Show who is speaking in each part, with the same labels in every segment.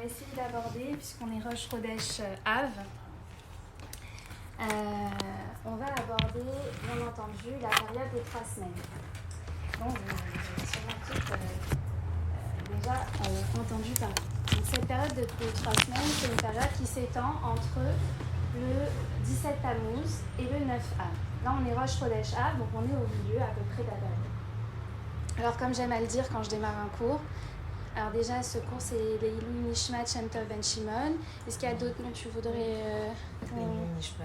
Speaker 1: essayer d'aborder, puisqu'on est Rosh Chodesh Av, on va aborder, bien entendu, la période des 3 semaines. Donc, vous avez sûrement tous déjà entendu parler. Donc, cette période de 3 semaines, c'est une période qui s'étend entre le 17 Tammuz et le 9 Av. Là, on est Rosh Chodesh Av, donc on est au milieu à peu près de la période. Alors, comme j'aime à le dire quand je démarre un cours, alors déjà, ce cours, c'est les Ilui Nishmat Shem Tov Ben Shimon. Est-ce qu'il y a d'autres noms que tu voudrais...
Speaker 2: Les Ilui Nishmat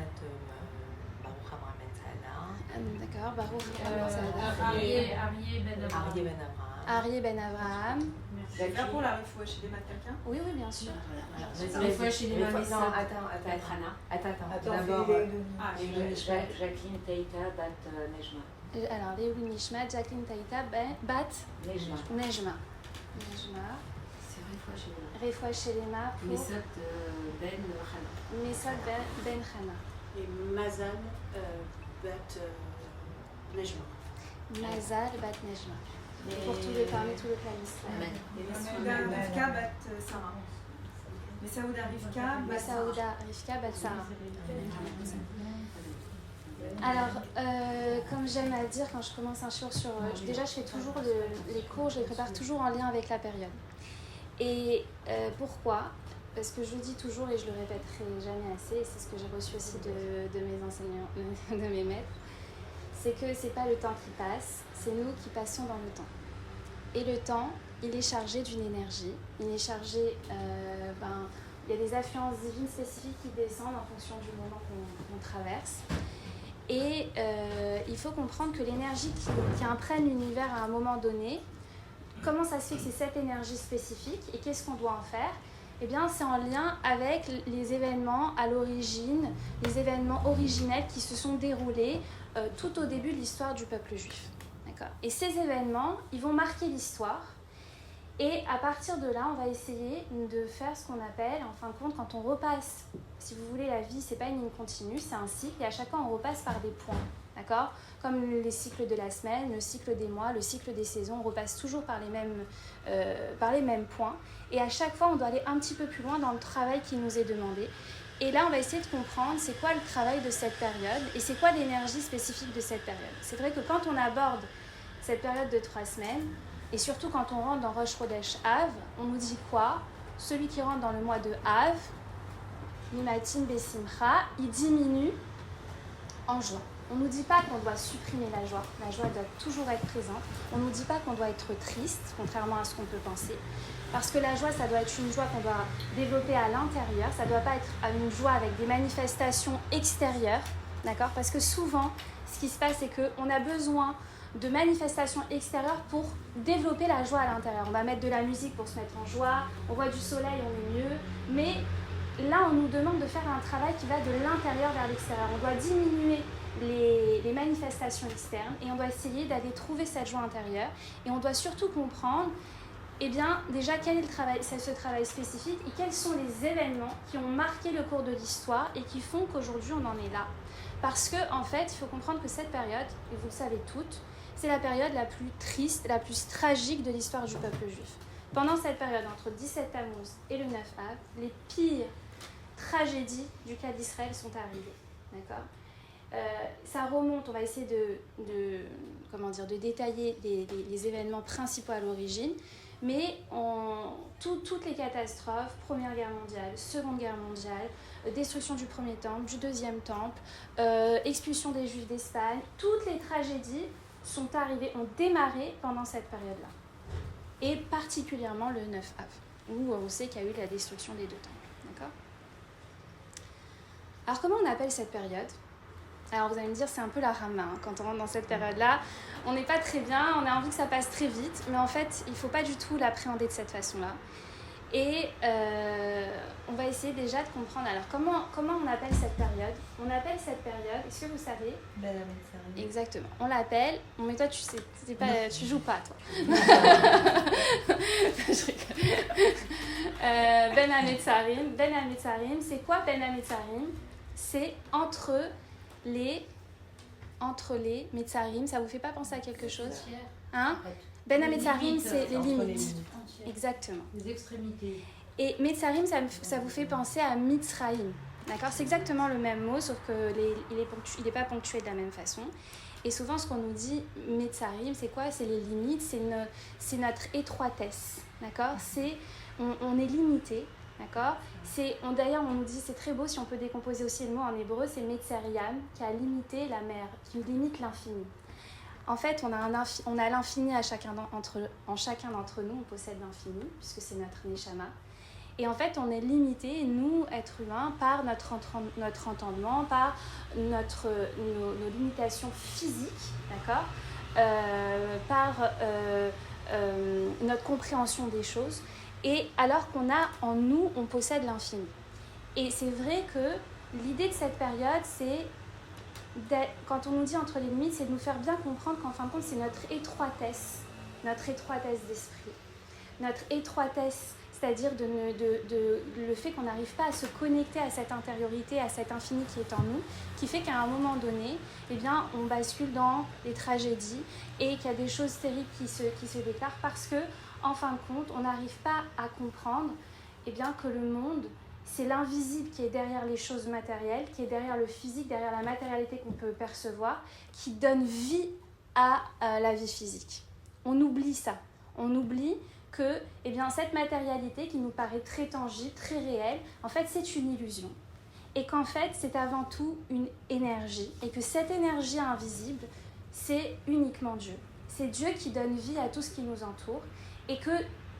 Speaker 2: Baruch Abraham Ben Saada.
Speaker 1: D'accord, Baruch Aryeh Ben Avraham.
Speaker 3: C'est là pour la refoua chez les mains quelqu'un?
Speaker 1: Oui, bien sûr.
Speaker 2: La refoua chez les mains. Attends. D'abord,
Speaker 4: Jacqueline Taïta Bat Nejma.
Speaker 1: Alors, les Ilui Nishmat, Jacqueline Taïta Bat Nejma.
Speaker 4: C'est
Speaker 1: Refoua Shelema pour
Speaker 4: Mesot Ben Chana.
Speaker 1: Mesot Ben Chana.
Speaker 3: Et Mazal Bat Nejma.
Speaker 1: Mazal Bat Nejma. Pour tout le parmi tout le plan Israël.
Speaker 3: Et Saouda Rivka Bat Sarah. Mais Saouda
Speaker 1: Rivka Bat Sarah. Alors, comme j'aime à le dire quand je commence un cours sur... déjà, je fais toujours les cours, je les prépare toujours en lien avec la période. Et pourquoi ? Parce que je le dis toujours et je le répéterai jamais assez, et c'est ce que j'ai reçu aussi de mes enseignants, de mes maîtres, c'est que c'est pas le temps qui passe, c'est nous qui passons dans le temps. Et le temps, il est chargé d'une énergie, il est chargé... il y a des affluences divines spécifiques qui descendent en fonction du moment qu'on traverse. Et il faut comprendre que l'énergie qui imprègne l'univers à un moment donné, comment ça se fait que c'est cette énergie spécifique et qu'est-ce qu'on doit en faire ? Eh bien, c'est en lien avec les événements à l'origine, les événements originels qui se sont déroulés tout au début de l'histoire du peuple juif. D'accord ? Et ces événements, ils vont marquer l'histoire. Et à partir de là, on va essayer de faire ce qu'on appelle, en fin de compte, quand on repasse, si vous voulez, la vie, c'est pas une ligne continue, c'est un cycle, et à chaque fois, on repasse par des points, d'accord ? Comme les cycles de la semaine, le cycle des mois, le cycle des saisons, on repasse toujours par les mêmes points, et à chaque fois, on doit aller un petit peu plus loin dans le travail qui nous est demandé. Et là, on va essayer de comprendre c'est quoi le travail de cette période, et c'est quoi l'énergie spécifique de cette période. C'est vrai que quand on aborde cette période de 3 semaines, et surtout quand on rentre dans Rosh Chodesh Av, on nous dit quoi ? Celui qui rentre dans le mois de Av, Nimatin Besimcha, il diminue en joie. On ne nous dit pas qu'on doit supprimer la joie doit toujours être présente. On ne nous dit pas qu'on doit être triste, contrairement à ce qu'on peut penser. Parce que la joie, ça doit être une joie qu'on doit développer à l'intérieur, ça ne doit pas être une joie avec des manifestations extérieures, d'accord ? Parce que souvent, ce qui se passe, c'est qu'on a besoin de manifestations extérieures pour développer la joie à l'intérieur. On va mettre de la musique pour se mettre en joie, on voit du soleil, on est mieux, mais là on nous demande de faire un travail qui va de l'intérieur vers l'extérieur. On doit diminuer les manifestations externes et on doit essayer d'aller trouver cette joie intérieure et on doit surtout comprendre déjà quel est ce travail spécifique et quels sont les événements qui ont marqué le cours de l'histoire et qui font qu'aujourd'hui on en est là. Parce que en fait, il faut comprendre que cette période, et vous le savez toutes, c'est la période la plus triste, la plus tragique de l'histoire du peuple juif. Pendant cette période, entre 17 Tammuz et le 9 Av, les pires tragédies du cas d'Israël sont arrivées. D'accord ? Ça remonte, on va essayer de détailler les événements principaux à l'origine, mais toutes les catastrophes, Première Guerre mondiale, Seconde Guerre mondiale, destruction du premier temple, du deuxième temple, expulsion des Juifs d'Espagne, toutes les tragédies ont démarré pendant cette période-là. Et particulièrement le 9 Av, où on sait qu'il y a eu la destruction des 2 temples. D'accord ? Alors comment on appelle cette période ? Alors vous allez me dire, c'est un peu la rama, hein, quand on rentre dans cette période-là. On n'est pas très bien, on a envie que ça passe très vite, mais en fait, il ne faut pas du tout l'appréhender de cette façon-là. Et on va essayer déjà de comprendre. Alors, comment on appelle cette période ? On appelle cette période, est-ce que vous savez ?
Speaker 2: Ben Hametzarim.
Speaker 1: Exactement. On l'appelle, mais toi, tu joues pas, toi. Je rigole. Ben Hametzarim. Ben Hametzarim, c'est quoi Ben Hametzarim ? C'est entre les Metzarim. Ça vous fait pas penser à quelque chose ? Hein ? Ben Hametzarim, c'est les limites. Exactement.
Speaker 4: Les extrémités.
Speaker 1: Et Metzarim, ça vous fait penser à Mitzraïm. D'accord ? C'est exactement le même mot, sauf qu'il n'est pas ponctué de la même façon. Et souvent, ce qu'on nous dit, Metzarim, c'est quoi ? C'est les limites, c'est notre étroitesse. D'accord ? On est limité. D'accord ? D'ailleurs, on nous dit, c'est très beau, si on peut décomposer aussi le mot en hébreu, c'est Metzariam, qui a limité la mer, qui limite l'infini. En fait, on a l'infini en chacun d'entre nous, on possède l'infini, puisque c'est notre neshama. Et en fait, on est limité, nous, êtres humains, par notre entendement, par nos limitations physiques, d'accord ? Par notre compréhension des choses. Et alors en nous, on possède l'infini. Et c'est vrai que l'idée de cette période, c'est, quand on nous dit entre les limites, c'est de nous faire bien comprendre qu'en fin de compte, c'est notre étroitesse d'esprit. Notre étroitesse, c'est-à-dire le fait qu'on n'arrive pas à se connecter à cette intériorité, à cet infini qui est en nous, qui fait qu'à un moment donné, eh bien, on bascule dans les tragédies et qu'il y a des choses terribles qui se déclarent parce que, en fin de compte, on n'arrive pas à comprendre eh bien, que le monde, c'est l'invisible qui est derrière les choses matérielles, qui est derrière le physique, derrière la matérialité qu'on peut percevoir, qui donne vie à la vie physique. On oublie ça. On oublie que eh bien, cette matérialité qui nous paraît très tangible, très réelle, en fait, c'est une illusion. Et qu'en fait, c'est avant tout une énergie. Et que cette énergie invisible, c'est uniquement Dieu. C'est Dieu qui donne vie à tout ce qui nous entoure. Et que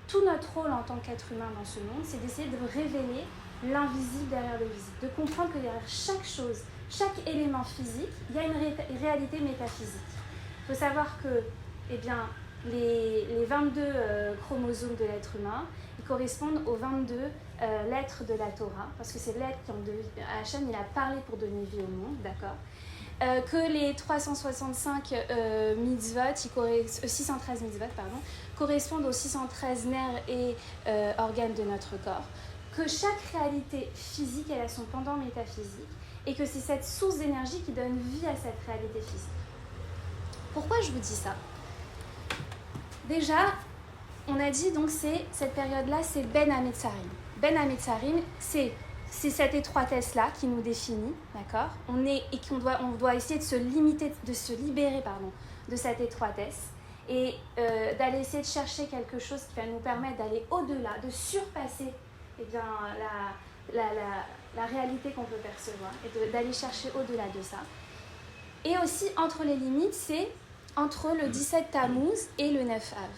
Speaker 1: tout notre rôle en tant qu'être humain dans ce monde, c'est d'essayer de révéler l'invisible derrière le visible. De comprendre que derrière chaque chose, chaque élément physique, il y a une réalité métaphysique. Il faut savoir que eh bien, les 22 chromosomes de l'être humain, ils correspondent aux 22 lettres de la Torah, parce que c'est lettres qui ont Hachem, il a parlé pour donner vie au monde, d'accord ? Que les 365 mitzvot, 613 mitzvot, correspondent aux 613 nerfs et organes de notre corps, que chaque réalité physique, elle a son pendant métaphysique, et que c'est cette source d'énergie qui donne vie à cette réalité physique. Pourquoi je vous dis ça ? Déjà, on a dit, donc, cette période-là, c'est Ben HaMetzarim. Ben HaMetzarim, c'est cette étroitesse-là qui nous définit, d'accord ? On doit essayer de se libérer de cette étroitesse et d'aller essayer de chercher quelque chose qui va nous permettre d'aller au-delà, de surpasser eh bien, la réalité qu'on peut percevoir et d'aller chercher au-delà de ça. Et aussi, entre les limites, c'est entre le 17 Tammuz et le 9 Av.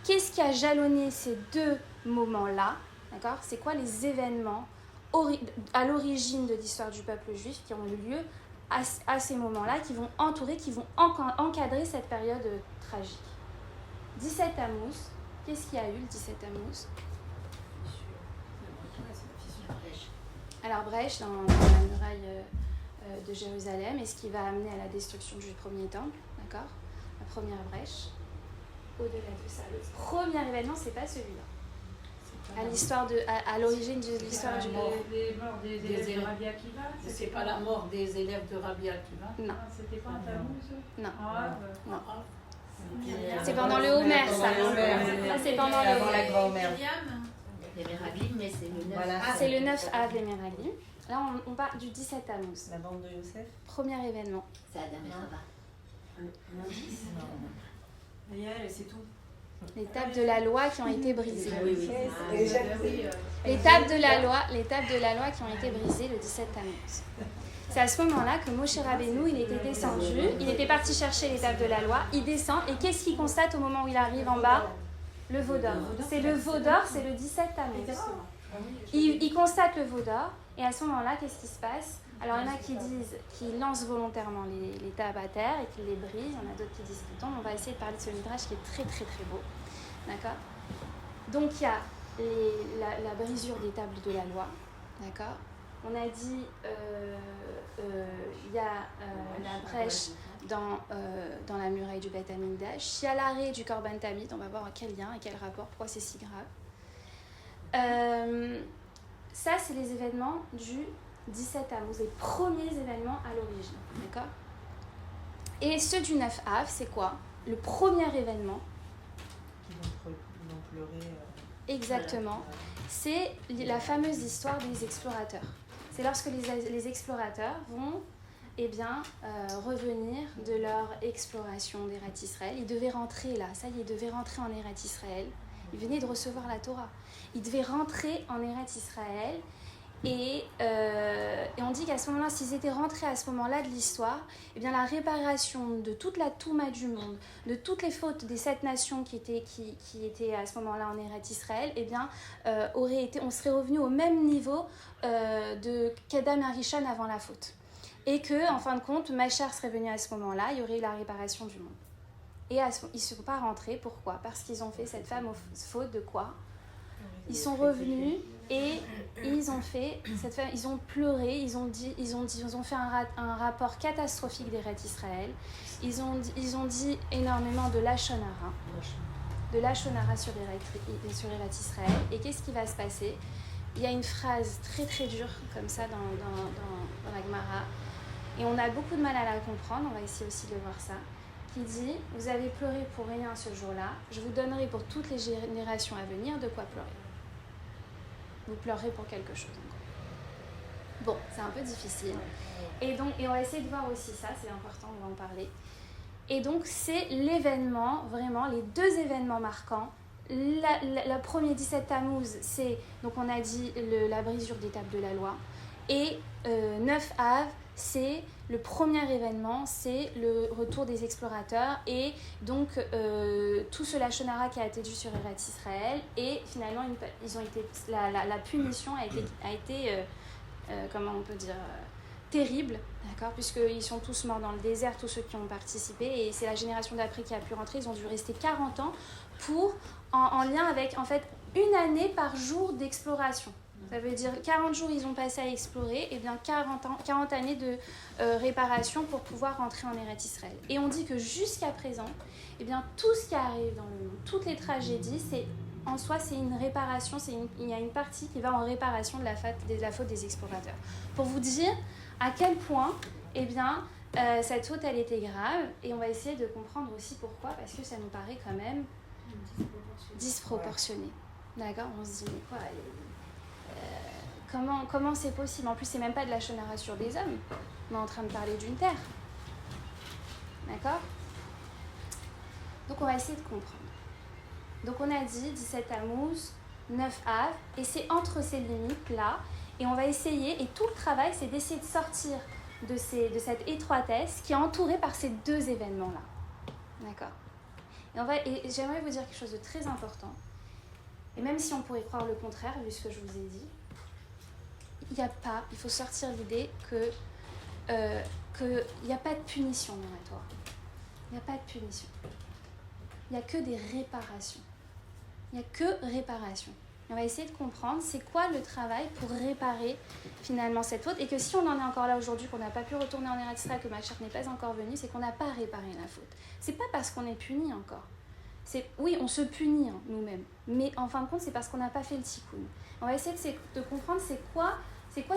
Speaker 1: Qu'est-ce qui a jalonné ces deux moments-là, d'accord ? C'est quoi les événements à l'origine de l'histoire du peuple juif qui ont eu lieu à ces moments-là, qui vont encadrer cette période tragique. 17 Tammuz, qu'est-ce qu'il y a eu le 17 Tammuz ? Alors brèche dans la muraille de Jérusalem, et ce qui va amener à la destruction du premier temple, d'accord ? La première brèche. Au-delà de ça, le premier événement, c'est pas celui-là. À l'origine de l'histoire du
Speaker 4: mort des élèves de Rabbi Akiva. C'est pas la mort des élèves de Rabbi Akiva.
Speaker 1: Non.
Speaker 3: C'était pas un Tammuz ?
Speaker 1: Non.
Speaker 3: Non.
Speaker 1: C'est pendant le Homer, ça. Ça, c'est pendant le
Speaker 2: Homer.
Speaker 4: Les Meraglim, mais c'est le 9.
Speaker 2: Voilà,
Speaker 1: c'est le 9 Av, les Meraglim. Là, on parle du 17 Tammuz.
Speaker 2: La bande de Yosef.
Speaker 1: Premier événement.
Speaker 4: C'est Adam et Chava.
Speaker 3: C'est tout.
Speaker 1: Les tables de la loi qui ont été brisées.
Speaker 4: Oui.
Speaker 1: Les tables de la loi qui ont été brisées le 17 Tammuz. C'est à ce moment-là que Moshe Rabbeinu, il était descendu, il était parti chercher les tables de la loi, il descend, et qu'est-ce qu'il constate au moment où il arrive en bas ? Le veau d'or. C'est le veau d'or, c'est le 17 Tammuz. Il constate le veau d'or, et à ce moment-là, qu'est-ce qui se passe ? Alors, il y en a qui disent qu'ils lancent volontairement les tables à terre et qu'ils les brisent. Il y en a d'autres qui disent qu'ils tombent. On va essayer de parler de ce midrash qui est très, très, très beau. D'accord ? Donc, il y a la brisure des tables de la loi. D'accord ? On a dit il y a la brèche dans la muraille du Beth Amikdash. Il y a l'arrêt du Korban Tamid. On va voir quel lien et quel rapport, pourquoi c'est si grave. Ça, c'est les événements du 17 Tammuz, les premiers événements à l'origine, d'accord ? Et ceux du 9 Av, c'est quoi ? Le premier événement.
Speaker 2: Ils vont pleurer.
Speaker 1: exactement. C'est la fameuse histoire des explorateurs. C'est lorsque les explorateurs vont revenir de leur exploration d'Eretz Israël. Ils devaient rentrer là, ça y est, ils devaient rentrer en Eretz Israël. Ils venaient de recevoir la Torah. Ils devaient rentrer en Eretz Israël. Et on dit qu'à ce moment-là, s'ils étaient rentrés à ce moment-là de l'histoire, eh bien la réparation de toute la Touma du monde, de toutes les fautes des 7 nations qui étaient à ce moment-là en Eretz Israël, eh bien, on serait revenu au même niveau de qu'Adam et Rishon avant la faute. Et que, en fin de compte, Machar serait venu à ce moment-là, il y aurait eu la réparation du monde. Et ils ne sont pas rentrés, pourquoi ? Parce qu'ils ont fait cette fameuse faute de quoi ? Ils sont revenus et ils ont pleuré, ils ont fait un rapport catastrophique d'Eretz Israël. Ils ont dit énormément de Lashon Hara sur Eretz Israël. Et qu'est-ce qui va se passer ? Il y a une phrase très très dure comme ça dans la Gemara, et on a beaucoup de mal à la comprendre, on va essayer aussi de voir ça, qui dit « Vous avez pleuré pour rien ce jour-là, je vous donnerai pour toutes les générations à venir de quoi pleurer. » Vous pleurerez pour quelque chose encore. Bon, c'est un peu difficile. Et on va essayer de voir aussi ça, c'est important, on va en parler. Et donc, c'est l'événement, vraiment, les 2 événements marquants. Le premier 17 Tammuz, c'est, donc on a dit, la brisure des tables de la loi. Et 9 Av, c'est le premier événement, c'est le retour des explorateurs et donc tout ce Lashon Hara qui a été dû sur Eretz Israël, et finalement la punition a été comment on peut dire, terrible, d'accord, puisqu'ils sont tous morts dans le désert, tous ceux qui ont participé, et c'est la génération d'après qui a pu rentrer. Ils ont dû rester 40 ans en lien avec en fait 1 année par jour d'exploration. Ça veut dire 40 jours ils ont passé à explorer, et bien 40 années de réparation pour pouvoir rentrer en Eretz Israël. Et on dit que jusqu'à présent, eh bien, tout ce qui arrive dans le monde, toutes les tragédies, en soi c'est une réparation, il y a une partie qui va en réparation de la faute des explorateurs. Pour vous dire à quel point eh bien, cette faute elle était grave, et on va essayer de comprendre aussi pourquoi, parce que ça nous paraît quand même disproportionné. D'accord ? On se dit mais quoi, comment c'est possible ? En plus, c'est même pas de la Lashon Hara sur des hommes. On est en train de parler d'une terre. D'accord ? Donc, on va essayer de comprendre. Donc, on a dit 17 Tammuz, 9 Av, et c'est entre ces limites-là. Et on va essayer, et tout le travail, c'est d'essayer de sortir de cette étroitesse qui est entourée par ces 2 événements-là. D'accord ? Et j'aimerais vous dire quelque chose de très important. Et même si on pourrait croire le contraire, vu ce que je vous ai dit, il faut sortir l'idée qu'il n'y a pas de punition dans la Torah. Il n'y a pas de punition. Il n'y a que des réparations. Il n'y a que réparation. Et on va essayer de comprendre c'est quoi le travail pour réparer finalement cette faute, et que si on en est encore là aujourd'hui, qu'on n'a pas pu retourner en Eretz Israël, que Machar n'est pas encore venu, c'est qu'on n'a pas réparé la faute. C'est pas parce qu'on est puni encore. Oui, on se punit nous-mêmes, mais en fin de compte, c'est parce qu'on n'a pas fait le tikkun. On va essayer de comprendre c'est quoi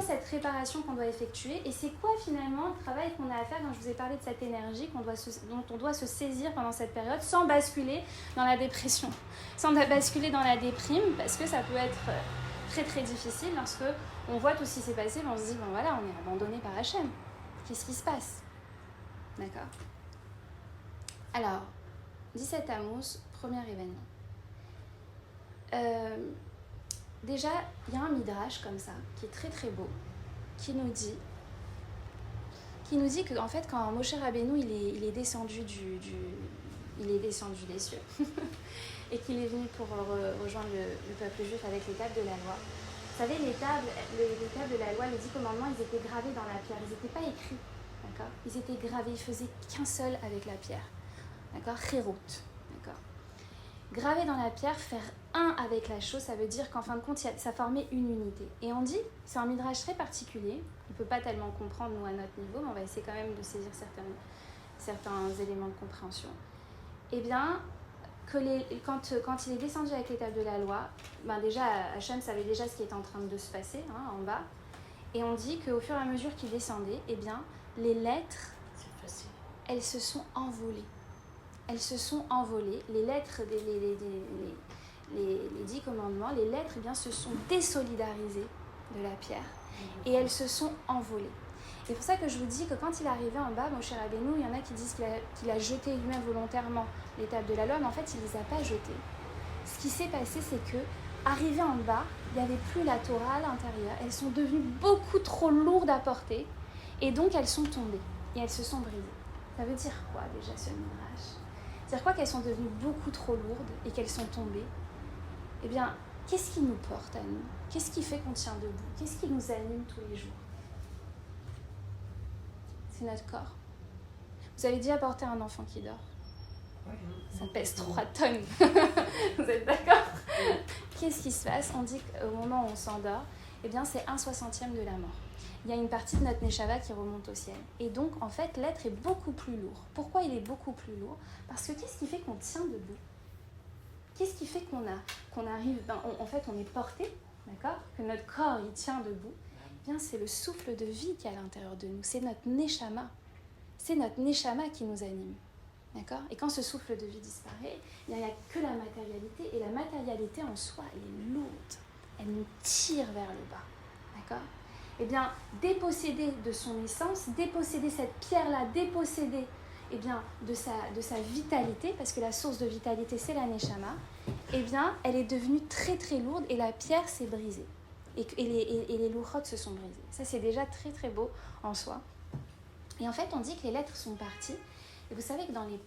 Speaker 1: cette réparation qu'on doit effectuer, et c'est quoi finalement le travail qu'on a à faire quand je vous ai parlé de cette énergie dont on doit se saisir pendant cette période, sans basculer dans la dépression, sans basculer dans la déprime, parce que ça peut être très très difficile lorsque on voit tout ce qui s'est passé, on se dit bon voilà, on est abandonné par Hachem. Qu'est-ce qui se passe ? D'accord ? Alors, 17 Tammuz, premier événement. Déjà, il y a un midrash comme ça, qui est très très beau, qui nous dit que en fait, quand Moshe Rabbeinu il est descendu des cieux et qu'il est venu pour rejoindre le peuple juif avec les tables de la loi. Vous savez, les tables de la loi, les 10 commandements, ils étaient gravés dans la pierre, ils n'étaient pas écrits, d'accord ? Ils étaient gravés, ils faisaient qu'un seul avec la pierre. D'accord ? Chérot. D'accord ? Graver dans la pierre, faire un avec la chose, ça veut dire qu'en fin de compte, ça formait une unité. Et on dit, c'est un midrash très particulier, on ne peut pas tellement comprendre nous à notre niveau, mais on va essayer quand même de saisir certains éléments de compréhension. Eh bien, quand il est descendu avec les tables de la loi, déjà, Hachem savait déjà ce qui était en train de se passer en bas, et on dit qu'au fur et à mesure qu'il descendait, eh bien, les lettres, elles se sont envolées. Elles se sont envolées. Les lettres, les 10 commandements, les lettres se sont désolidarisées de la pierre et elles se sont envolées. C'est pour ça que je vous dis que quand il est arrivé en bas, Moshe Rabbeinu, il y en a qui disent qu'il a jeté lui-même volontairement les tables de la loi, mais en fait, il ne les a pas jetées. Ce qui s'est passé, c'est que, arrivé en bas, il n'y avait plus la Torah à l'intérieur. Elles sont devenues beaucoup trop lourdes à porter, et donc elles sont tombées, et elles se sont brisées. Ça veut dire quoi, déjà, ce midrash? Ça veut dire quoi qu'elles sont devenues beaucoup trop lourdes, et qu'elles sont tombées? Eh bien, qu'est-ce qui nous porte à nous? Qu'est-ce qui fait qu'on tient debout? Qu'est-ce qui nous anime tous les jours? C'est notre corps. Vous avez déjà porté un enfant qui dort? Ça pèse 3 tonnes. Vous êtes d'accord? Qu'est-ce qui se passe? On dit qu'au moment où on s'endort, eh bien, c'est 1/60 de la mort. Il y a une partie de notre Neshama qui remonte au ciel. Et donc, en fait, l'être est beaucoup plus lourd. Pourquoi il est beaucoup plus lourd? Parce que qu'est-ce qui fait qu'on tient debout? Qu'est-ce qui fait qu'on arrive... en fait, on est porté, d'accord? Que notre corps, il tient debout. Eh bien, c'est le souffle de vie qui est à l'intérieur de nous. C'est notre Neshama. C'est notre Neshama qui nous anime. D'accord? Et quand ce souffle de vie disparaît, il n'y a que la matérialité. Et la matérialité en soi, elle est lourde. Elle nous tire vers le bas. D'accord? Eh bien, déposséder de son essence, déposséder cette pierre-là, déposséder de sa vitalité, parce que la source de vitalité, c'est la Neshama, eh bien, elle est devenue très très lourde et la pierre s'est brisée. Et les louchotes se sont brisées. Ça, c'est déjà très très beau en soi. Et en fait, on dit que les lettres sont parties. Et vous savez que dans les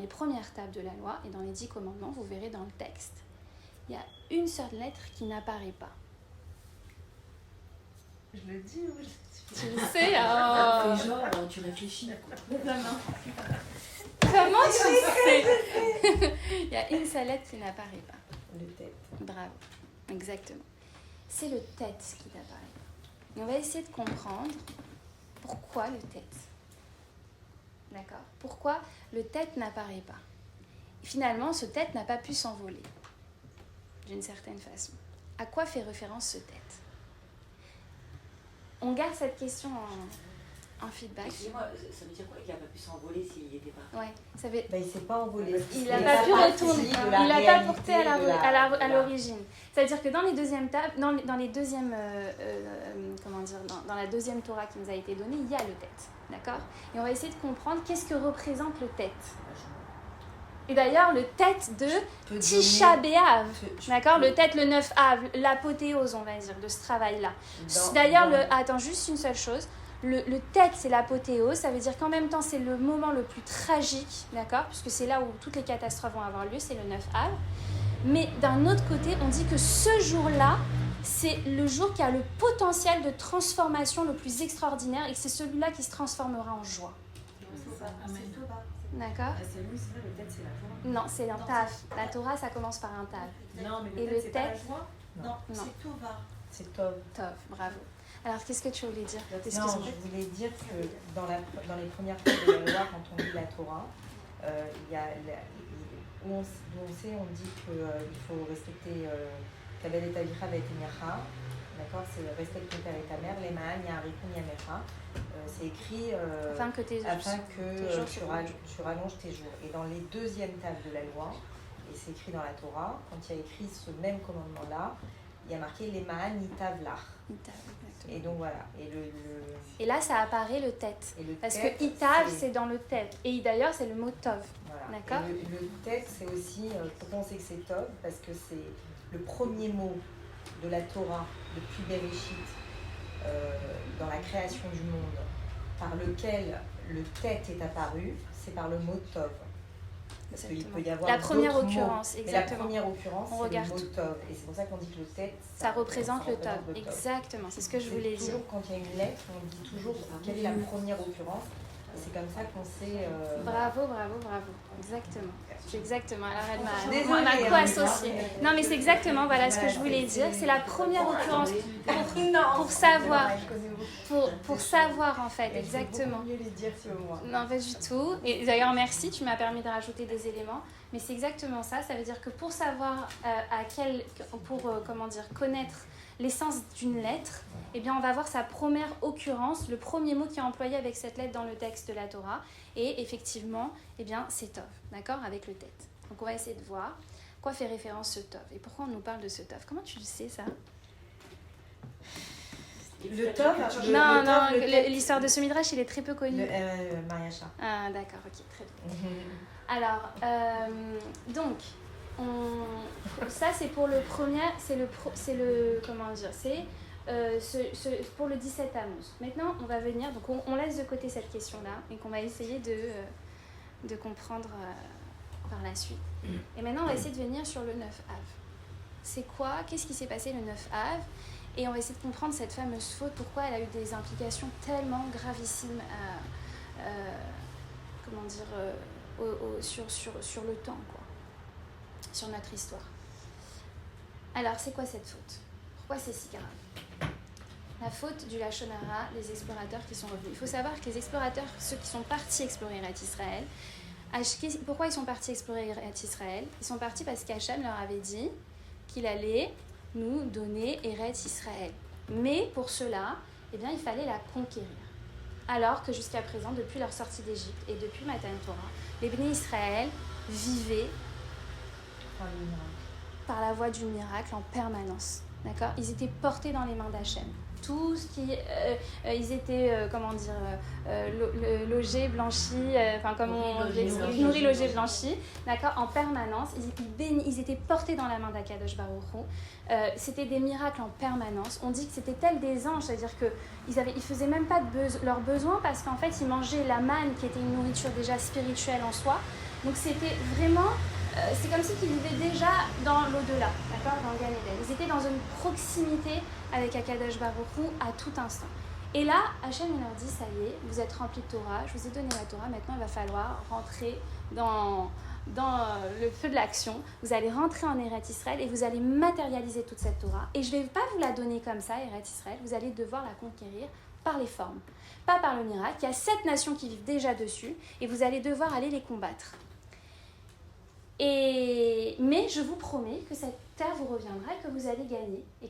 Speaker 1: premières tables de la loi et dans les 10 commandements, vous verrez dans le texte, il y a une seule lettre qui n'apparaît pas.
Speaker 2: Je le dis ou je...
Speaker 1: Tu le sais, oh.
Speaker 4: Genre, tu réfléchis.
Speaker 1: Comment tu sais? Il y a une seule lettre qui n'apparaît pas.
Speaker 2: Le tête.
Speaker 1: Bravo, exactement. C'est le tête qui n'apparaît pas. Et on va essayer de comprendre pourquoi le tête. D'accord? Pourquoi le tête n'apparaît pas? Et finalement, ce tête n'a pas pu s'envoler, d'une certaine façon. À quoi fait référence ce tête? On garde cette question en feedback.
Speaker 5: Excusez-moi, ça veut dire quoi qu'il n'a pas pu s'envoler s'il n'y était pas?
Speaker 1: Ouais, ça veut...
Speaker 2: Il ne s'est pas envolé.
Speaker 1: Il n'a pas pu retourner. Il n'a pas porté à l'origine. C'est-à-dire que dans les deuxièmes tables, dans la deuxième Torah qui nous a été donnée, il y a le tête. D'accord? Et on va essayer de comprendre qu'est-ce que représente le tête. Et d'ailleurs, le tête de Tisha B'Av, d'accord? Le tête, le 9 Av, l'apothéose, on va dire, de ce travail-là. D'ailleurs, attends, juste une seule chose. Le tête, c'est l'apothéose, ça veut dire qu'en même temps, c'est le moment le plus tragique, d'accord? Puisque c'est là où toutes les catastrophes vont avoir lieu, c'est le 9 Av. Mais d'un autre côté, on dit que ce jour-là, c'est le jour qui a le potentiel de transformation le plus extraordinaire et c'est celui-là qui se transformera en joie. D'accord?
Speaker 3: C'est lui, c'est vrai, le tête, c'est la Torah.
Speaker 1: Non, c'est un taf. La Torah, ça commence par un taf.
Speaker 3: Non, mais
Speaker 1: Et
Speaker 3: le
Speaker 1: le
Speaker 3: tête, c'est pas la
Speaker 1: tête?
Speaker 3: joie. Non, c'est Tova.
Speaker 2: C'est Tov.
Speaker 1: Tov, bravo. Alors, qu'est-ce que tu voulais dire?
Speaker 2: Non, je voulais dire que dans les premières pages de la loi, quand on lit la Torah, il y a où on sait, on dit qu'il faut respecter Kabel et Tavicha et Temecha. D'accord, c'est respecte ton père et ta mère, les Ma'an, Yarikun, Yamecha. C'est écrit afin que tu rallonges tes jours. Et dans les deuxièmes tables de la loi, et c'est écrit dans la Torah, quand il y a écrit ce même commandement-là, il y a marqué les Ma'an Itav Lach. Et donc voilà.
Speaker 1: Et là, ça apparaît le tête. Parce que Itav, c'est dans le tête. Et d'ailleurs, c'est le mot Tov.
Speaker 2: Voilà.
Speaker 1: D'accord?
Speaker 2: Le tête, c'est aussi, pourquoi on sait que c'est Tov? Parce que c'est le premier mot de la Torah depuis Bereshit, dans la création du monde, par lequel le tête est apparu, c'est par le mot Tov. Parce qu'il peut y avoir
Speaker 1: la première
Speaker 2: d'autres
Speaker 1: occurrence,
Speaker 2: mots,
Speaker 1: exactement.
Speaker 2: Mais la première occurrence,
Speaker 1: on
Speaker 2: c'est
Speaker 1: regarde
Speaker 2: le mot Tov. Et c'est pour ça qu'on dit que le tête,
Speaker 1: ça représente le Tov. Exactement, c'est ce que je voulais dire.
Speaker 2: Toujours quand il y a une lettre, on dit toujours quelle est la première occurrence. Et c'est comme ça qu'on sait...
Speaker 1: Bravo. Exactement. Alors elle m'a
Speaker 2: Désolée,
Speaker 1: co-associé. Non, mais c'est exactement ce que je voulais dire. C'est la première occurrence pour savoir en fait, exactement.
Speaker 2: mieux les dire sur moi.
Speaker 1: Non, pas du tout. Et d'ailleurs, merci, tu m'as permis de rajouter des éléments. Mais c'est exactement ça. Ça veut dire que pour savoir connaître l'essence d'une lettre, eh bien, on va voir sa première occurrence, le premier mot qui est employé avec cette lettre dans le texte de la Torah. Et effectivement, eh bien, c'est Tov, d'accord, avec le tête. Donc, on va essayer de voir. Pourquoi fait référence ce Tov? Et pourquoi on nous parle de ce Tov? Comment tu le sais, ça?
Speaker 2: Le Tov,
Speaker 1: l'histoire de ce Midrash, il est très peu connu.
Speaker 2: Mariacha.
Speaker 1: Ah, d'accord, ok, très bien. Alors, donc, ça c'est pour le premier, comment dire, c'est pour le 17 Tammuz. Maintenant, on va venir, donc on laisse de côté cette question-là et qu'on va essayer de comprendre par la suite. Et maintenant, on va essayer de venir sur le 9 Av. C'est quoi? Qu'est-ce qui s'est passé le 9 Av? Et on va essayer de comprendre cette fameuse faute, pourquoi elle a eu des implications tellement gravissimes sur le temps, quoi, sur notre histoire. Alors, c'est quoi cette faute? Pourquoi c'est si grave? La faute du Lachon Hara, les explorateurs qui sont revenus. Il faut savoir que les explorateurs, ceux qui sont partis explorer Eretz Israël, pourquoi ils sont partis explorer Eretz Israël? Ils sont partis parce qu'Hachem leur avait dit qu'il allait nous donner Eretz Israël. Mais pour cela, eh bien, il fallait la conquérir. Alors que jusqu'à présent, depuis leur sortie d'Égypte et depuis Matan Torah, les Béné Israël vivaient par la voie du miracle en permanence. D'accord? Ils étaient portés dans les mains d'Hachem. Tout ce qui... ils étaient, logés, blanchis, nourris, logés, blanchis, d'accord, en permanence. Ils étaient portés dans la main d'Akadosh Baruch Hu. C'était des miracles en permanence. On dit que c'était tel des anges, c'est-à-dire qu'ils ne faisaient même pas leurs besoins parce qu'en fait, ils mangeaient la manne qui était une nourriture déjà spirituelle en soi. Donc c'était vraiment... c'est comme si ils vivaient déjà dans l'au-delà, d'accord, dans le Gan Eden. Ils étaient dans une proximité avec Akadosh Baruch Hu à tout instant. Et là, Hachem leur dit, ça y est, vous êtes remplis de Torah, je vous ai donné la Torah, maintenant il va falloir rentrer dans le feu de l'action. Vous allez rentrer en Eretz Israël et vous allez matérialiser toute cette Torah. Et je ne vais pas vous la donner comme ça, Eretz Israël, vous allez devoir la conquérir par les formes, pas par le miracle. Il y a 7 nations qui vivent déjà dessus et vous allez devoir aller les combattre. Mais je vous promets que cette terre vous reviendra et que vous allez gagner et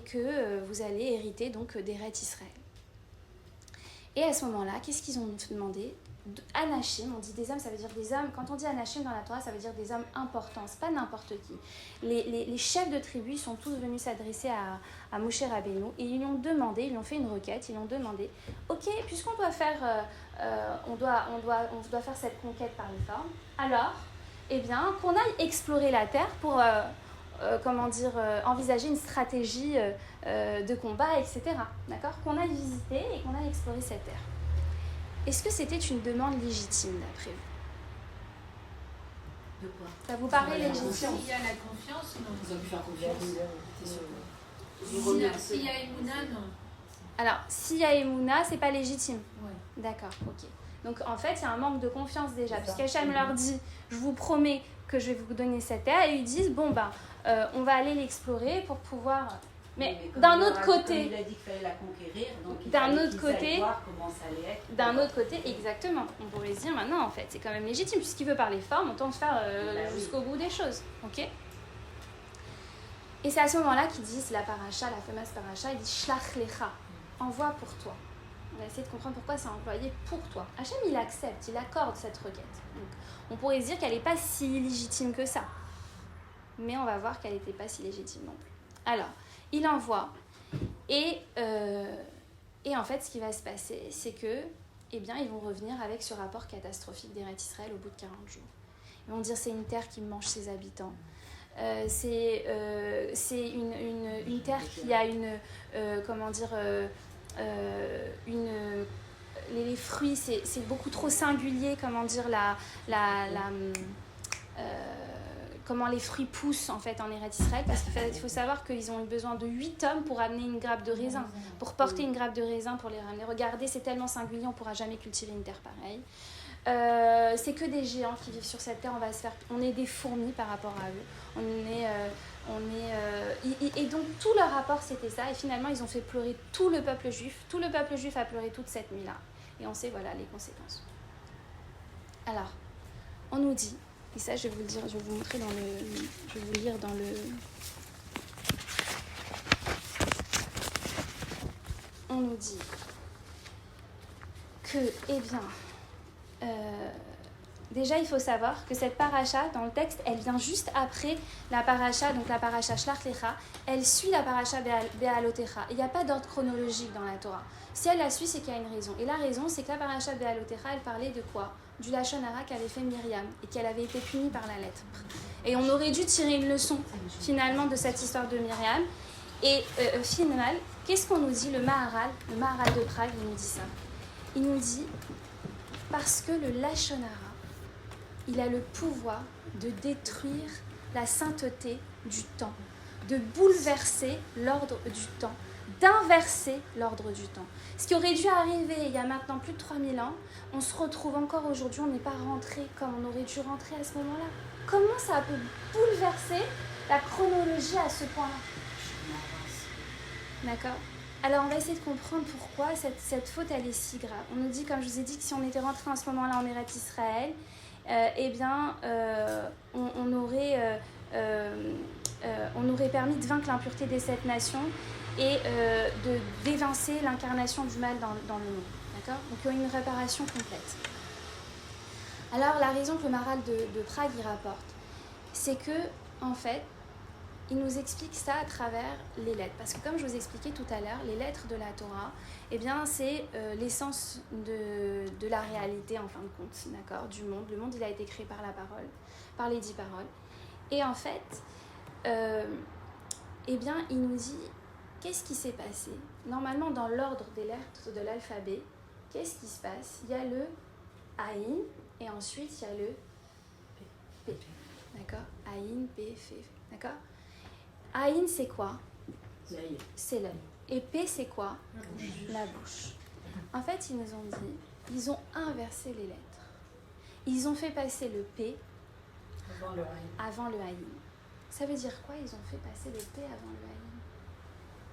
Speaker 1: que vous allez hériter donc d'Eretz Israël. Et à ce moment-là, qu'est-ce qu'ils ont demandé? Anachim, on dit des hommes, ça veut dire des hommes. Quand on dit Anachim dans la Torah, ça veut dire des hommes importants, c'est pas n'importe qui. Les chefs de tribu sont tous venus s'adresser à Moshe Rabbeinu et ils lui ont demandé, ils lui ont fait une requête, ils lui ont demandé, ok, puisqu'on doit faire, on doit faire cette conquête par les formes, alors, eh bien, qu'on aille explorer la terre pour, envisager une stratégie de combat, etc. D'accord? Qu'on aille visiter et qu'on aille explorer cette terre. Est-ce que c'était une demande légitime d'après vous?
Speaker 5: De quoi?
Speaker 1: Ça vous paraît légitime?
Speaker 4: S'il y a la confiance, non.
Speaker 5: Ils ont pu faire confiance.
Speaker 4: S'il y a Emouna, non.
Speaker 1: Alors, s'il y a Emouna, c'est pas légitime.
Speaker 4: Ouais.
Speaker 1: D'accord, ok. Donc en fait, il y a un manque de confiance déjà, puisqu'Hachem leur dit, je vous promets que je vais vous donner cette terre, et ils disent, bon ben, on va aller l'explorer pour pouvoir... Mais d'un autre côté,
Speaker 5: il a dit qu'il fallait la conquérir, donc
Speaker 1: d'un autre côté,
Speaker 5: voir comment ça allait être.
Speaker 1: D'un autre côté, exactement. On pourrait se dire maintenant, en fait, c'est quand même légitime puisqu'il veut par les formes, autant se faire jusqu'au bout des choses, ok? Et c'est à ce moment-là qu'ils disent la paracha, la fameuse paracha, il dit shlach lecha, envoie pour toi. On va essayer de comprendre pourquoi c'est employé pour toi. Hachem, il accepte, il accorde cette requête. Donc, on pourrait se dire qu'elle n'est pas si légitime que ça, mais on va voir qu'elle n'était pas si légitime non plus. Alors, il envoie et en fait ce qui va se passer c'est que eh bien, ils vont revenir avec ce rapport catastrophique d'Eretz Israël au bout de 40 jours. Ils vont dire c'est une terre qui mange ses habitants, c'est une terre qui a les fruits c'est beaucoup trop singulier, comment les fruits poussent en fait en Eretz Israël, parce qu'il faut savoir qu'ils ont eu besoin de 8 hommes pour amener une grappe de raisin, pour porter une grappe de raisin pour les ramener. Regardez, c'est tellement singulier, on ne pourra jamais cultiver une terre pareille. C'est que des géants qui vivent sur cette terre, on est des fourmis par rapport à eux. Et donc tout leur rapport c'était ça, et finalement ils ont fait pleurer tout le peuple juif. Tout le peuple juif a pleuré toute cette nuit-là. Et on sait voilà les conséquences. Alors, on nous dit, et ça je vais vous le dire, je vais vous montrer je vais vous lire dans le... On nous dit que, eh bien, Déjà, il faut savoir que cette paracha, dans le texte, elle vient juste après la paracha, donc la paracha Shlach Lecha. Elle suit la paracha Be'alotecha. Il n'y a pas d'ordre chronologique dans la Torah. Si elle la suit, c'est qu'il y a une raison. Et la raison, c'est que la paracha Be'alotecha, elle parlait de quoi? Du Lachon Hara qu'avait fait Myriam et qu'elle avait été punie par la lettre. Et on aurait dû tirer une leçon, finalement, de cette histoire de Myriam. Et finalement, qu'est-ce qu'on nous dit? Le Maharal de Prague, il nous dit ça. Il nous dit, parce que le Lachon Hara, il a le pouvoir de détruire la sainteté du temps, de bouleverser l'ordre du temps, d'inverser l'ordre du temps. Ce qui aurait dû arriver il y a maintenant plus de 3000 ans, on se retrouve encore aujourd'hui, on n'est pas rentré comme on aurait dû rentrer à ce moment-là. Comment ça peut bouleverser la chronologie à ce point-là? D'accord? Alors on va essayer de comprendre pourquoi cette faute elle est si grave. On nous dit, comme je vous ai dit, que si on était rentré en ce moment-là en Eretz Israël, on aurait permis de vaincre l'impureté des 7 nations et d'évincer l'incarnation du mal dans le monde. D'accord? Donc il y a une réparation complète. Alors la raison que le Maharal de Prague y rapporte, c'est que en fait, il nous explique ça à travers les lettres. Parce que comme je vous expliquais tout à l'heure, les lettres de la Torah, eh bien, c'est l'essence de la réalité, en fin de compte, d'accord, du monde. Le monde, il a été créé par la parole, par les 10 paroles. Et en fait, eh bien, il nous dit, qu'est-ce qui s'est passé? Normalement, dans l'ordre des lettres de l'alphabet, qu'est-ce qui se passe? Il y a le Aïn, et ensuite, il y a le P. D'accord? Aïn, P, F. D'accord? Aïn, c'est quoi?
Speaker 4: L'œil.
Speaker 1: C'est l'œil. Et P, c'est quoi? La bouche. En fait, ils nous ont dit, ils ont inversé les lettres. Ils ont fait passer le P avant le Aïn. Ça veut dire quoi? Ils ont fait passer le P avant le Aïn.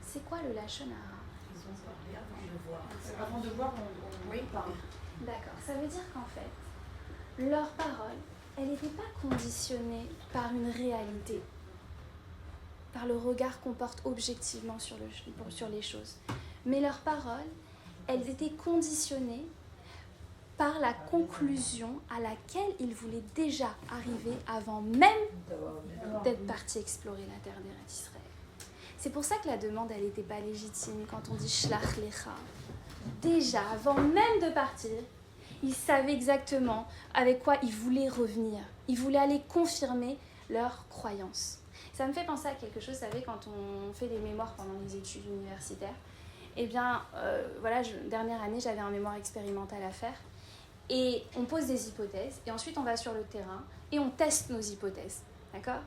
Speaker 1: C'est quoi le Lachon Hara?
Speaker 4: Ils ont parlé avant de voir.
Speaker 3: Avant de voir, on
Speaker 4: Oui,
Speaker 3: parle.
Speaker 1: D'accord. Ça veut dire qu'en fait, leur parole, elle n'était pas conditionnée par une réalité, par le regard qu'on porte objectivement sur les choses. Mais leurs paroles, elles étaient conditionnées par la conclusion à laquelle ils voulaient déjà arriver avant même d'être partis explorer la terre d'Eretz Israël. C'est pour ça que la demande, elle n'était pas légitime quand on dit Shlach Lecha. Déjà, avant même de partir, ils savaient exactement avec quoi ils voulaient revenir. Ils voulaient aller confirmer leur croyance. Ça me fait penser à quelque chose, vous savez, quand on fait des mémoires pendant les études universitaires. Eh bien, dernière année, j'avais un mémoire expérimental à faire. Et on pose des hypothèses, et ensuite on va sur le terrain, et on teste nos hypothèses. D'accord?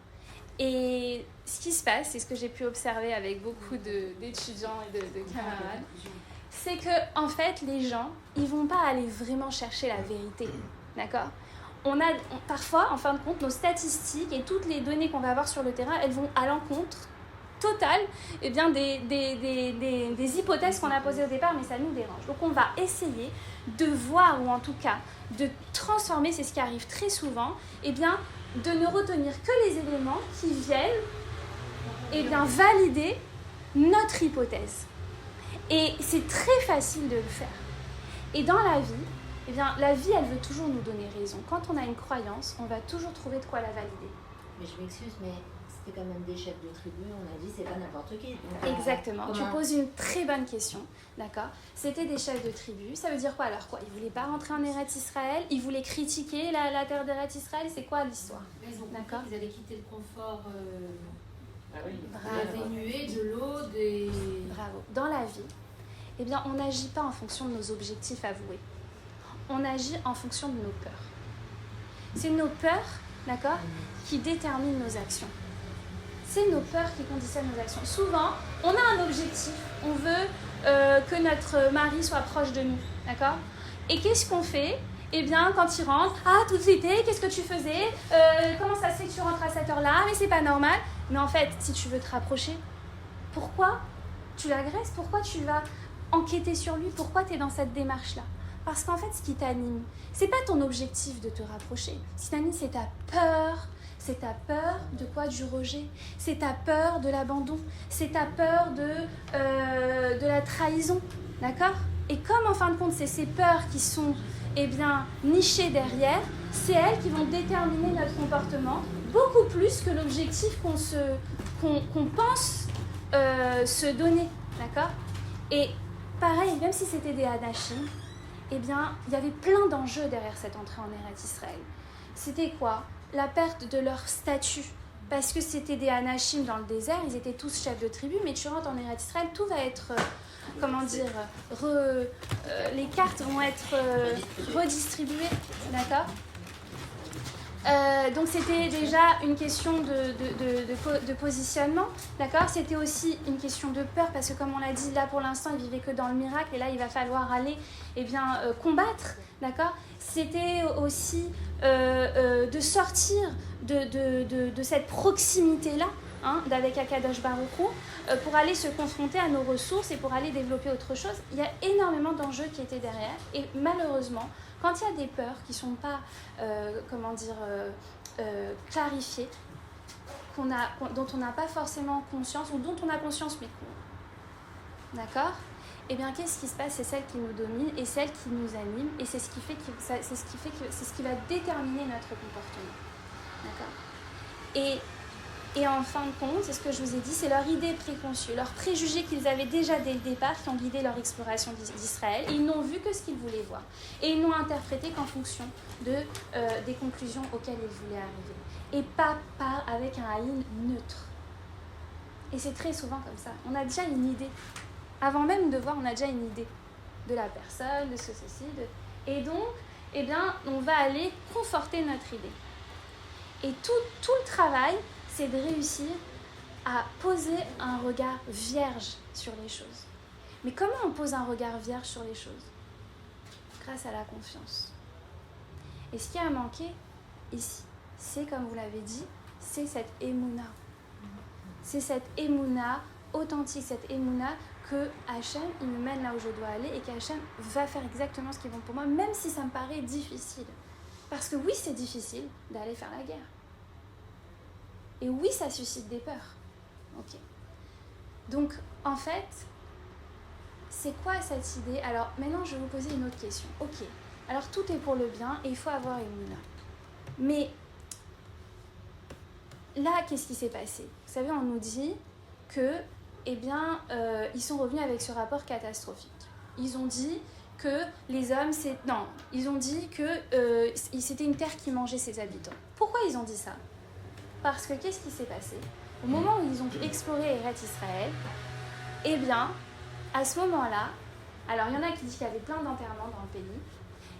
Speaker 1: Et ce qui se passe, c'est ce que j'ai pu observer avec beaucoup d'étudiants et de camarades, c'est que en fait, les gens, ils vont pas aller vraiment chercher la vérité. D'accord? Parfois, en fin de compte, nos statistiques et toutes les données qu'on va avoir sur le terrain, elles vont à l'encontre totale des hypothèses qu'on a posées au départ, mais ça nous dérange. Donc on va essayer de voir, ou en tout cas de transformer, c'est ce qui arrive très souvent, de ne retenir que les éléments qui viennent valider notre hypothèse. Et c'est très facile de le faire. Et dans la vie, la vie, elle veut toujours nous donner raison. Quand on a une croyance, on va toujours trouver de quoi la valider.
Speaker 5: Mais je m'excuse, mais c'était quand même des chefs de tribu, on a dit c'est pas n'importe qui. Donc,
Speaker 1: exactement, tu poses une très bonne question, d'accord? C'était des chefs de tribu, ça veut dire quoi alors? Quoi, ils voulaient pas rentrer en Eretz Israël, ils voulaient critiquer la terre d'Eretz Israël, c'est quoi l'histoire?
Speaker 4: Ils ont compris
Speaker 1: d'accord?
Speaker 4: qu'ils allaient quitter le confort
Speaker 1: Bravo.
Speaker 4: des nuées, de l'eau, des...
Speaker 1: Bravo. Dans la vie, on n'agit pas en fonction de nos objectifs avoués. On agit en fonction de nos peurs. C'est nos peurs, d'accord, qui déterminent nos actions. C'est nos peurs qui conditionnent nos actions. Souvent, on a un objectif. On veut que notre mari soit proche de nous, d'accord? Et qu'est-ce qu'on fait? Quand il rentre, tout de suite, qu'est-ce que tu faisais? Comment ça se fait que tu rentres à cette heure-là? Mais c'est pas normal. Mais en fait, si tu veux te rapprocher, pourquoi tu l'agresses? Pourquoi tu vas enquêter sur lui? Pourquoi tu es dans cette démarche-là? Parce qu'en fait, ce qui t'anime, c'est pas ton objectif de te rapprocher. Ce qui t'anime, c'est ta peur. C'est ta peur de quoi? Du rejet. C'est ta peur de l'abandon. C'est ta peur de la trahison. D'accord? Et comme en fin de compte, c'est ces peurs qui sont eh bien, nichées derrière, c'est elles qui vont déterminer notre comportement beaucoup plus que l'objectif qu'on pense se donner, d'accord? Et pareil, même si c'était des anachim, eh bien, il y avait plein d'enjeux derrière cette entrée en Eretz Israël. C'était quoi? La perte de leur statut. Parce que c'était des anachim dans le désert, ils étaient tous chefs de tribu, mais tu rentres en Eretz Israël, tout va être, les cartes vont être redistribuées, d'accord? Donc c'était déjà une question de positionnement, d'accord? C'était aussi une question de peur, parce que comme on l'a dit, là pour l'instant, ils vivaient que dans le miracle, et là il va falloir aller combattre, d'accord? C'était aussi de sortir de cette proximité-là, d'avec Akadosh Baruch Hu, pour aller se confronter à nos ressources et pour aller développer autre chose. Il y a énormément d'enjeux qui étaient derrière, et malheureusement, quand il y a des peurs qui ne sont pas, clarifiées, dont on n'a pas forcément conscience, ou dont on a conscience, mais d'accord? Eh bien, qu'est-ce qui se passe? C'est celle qui nous domine et celle qui nous anime, et c'est ce qui va déterminer notre comportement. D'accord? Et en fin de compte, c'est ce que je vous ai dit, c'est leur idée préconçue, leurs préjugés qu'ils avaient déjà dès le départ qui ont guidé leur exploration d'Israël. Et ils n'ont vu que ce qu'ils voulaient voir. Et ils n'ont interprété qu'en fonction des conclusions auxquelles ils voulaient arriver. Et pas avec un haïn neutre. Et c'est très souvent comme ça. On a déjà une idée. Avant même de voir, on a déjà une idée de la personne, de ceci. Et donc, eh bien, on va aller conforter notre idée. Et tout le travail, c'est de réussir à poser un regard vierge sur les choses. Mais comment on pose un regard vierge sur les choses? Grâce à la confiance. Et ce qui a manqué ici, c'est, comme vous l'avez dit, c'est cette émouna. C'est cette émouna authentique, cette émouna que Hachem, il me mène là où je dois aller, et qu'Hachem va faire exactement ce qui est bon pour moi, même si ça me paraît difficile. Parce que oui, c'est difficile d'aller faire la guerre. Et oui, ça suscite des peurs. Ok. Donc, en fait, c'est quoi cette idée? Alors, maintenant, je vais vous poser une autre question. Ok. Alors, tout est pour le bien et il faut avoir une mouna. Mais là, qu'est-ce qui s'est passé? Vous savez, on nous dit que, eh bien, ils sont revenus avec ce rapport catastrophique. Ils ont dit que les hommes, ils ont dit que c'était une terre qui mangeait ses habitants. Pourquoi ils ont dit ça? Parce que qu'est-ce qui s'est passé? Au moment où ils ont exploré Eretz Israël, eh bien, à ce moment-là, alors il y en a qui disent qu'il y avait plein d'enterrements dans le pays,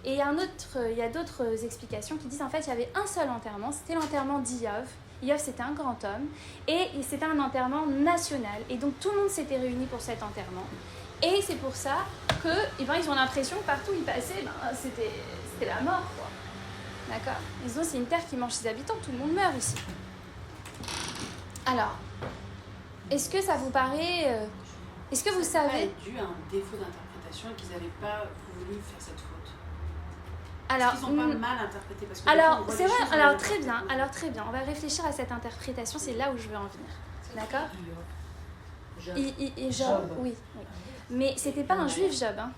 Speaker 1: et il y a d'autres explications qui disent en fait il y avait un seul enterrement, c'était l'enterrement d'Iyov. Iyov, c'était un grand homme, et c'était un enterrement national, et donc tout le monde s'était réuni pour cet enterrement. Et c'est pour ça que, eh ben, ils ont l'impression que partout où ils passaient, c'était la mort, quoi. D'accord? Ils ont, c'est une terre qui mange ses habitants, tout le monde meurt ici. Alors, est-ce que ça vous paraît... est-ce que vous savez...
Speaker 4: Ça dû à un défaut d'interprétation et qu'ils n'avaient pas voulu faire cette faute.
Speaker 1: Alors,
Speaker 4: ils n'ont pas mal interprété parce que
Speaker 1: alors c'est vrai, alors très bien, on va réfléchir à cette interprétation, c'est là où je veux en venir. D'accord? Job, oui. Mais c'était pas un juif, Job, hein.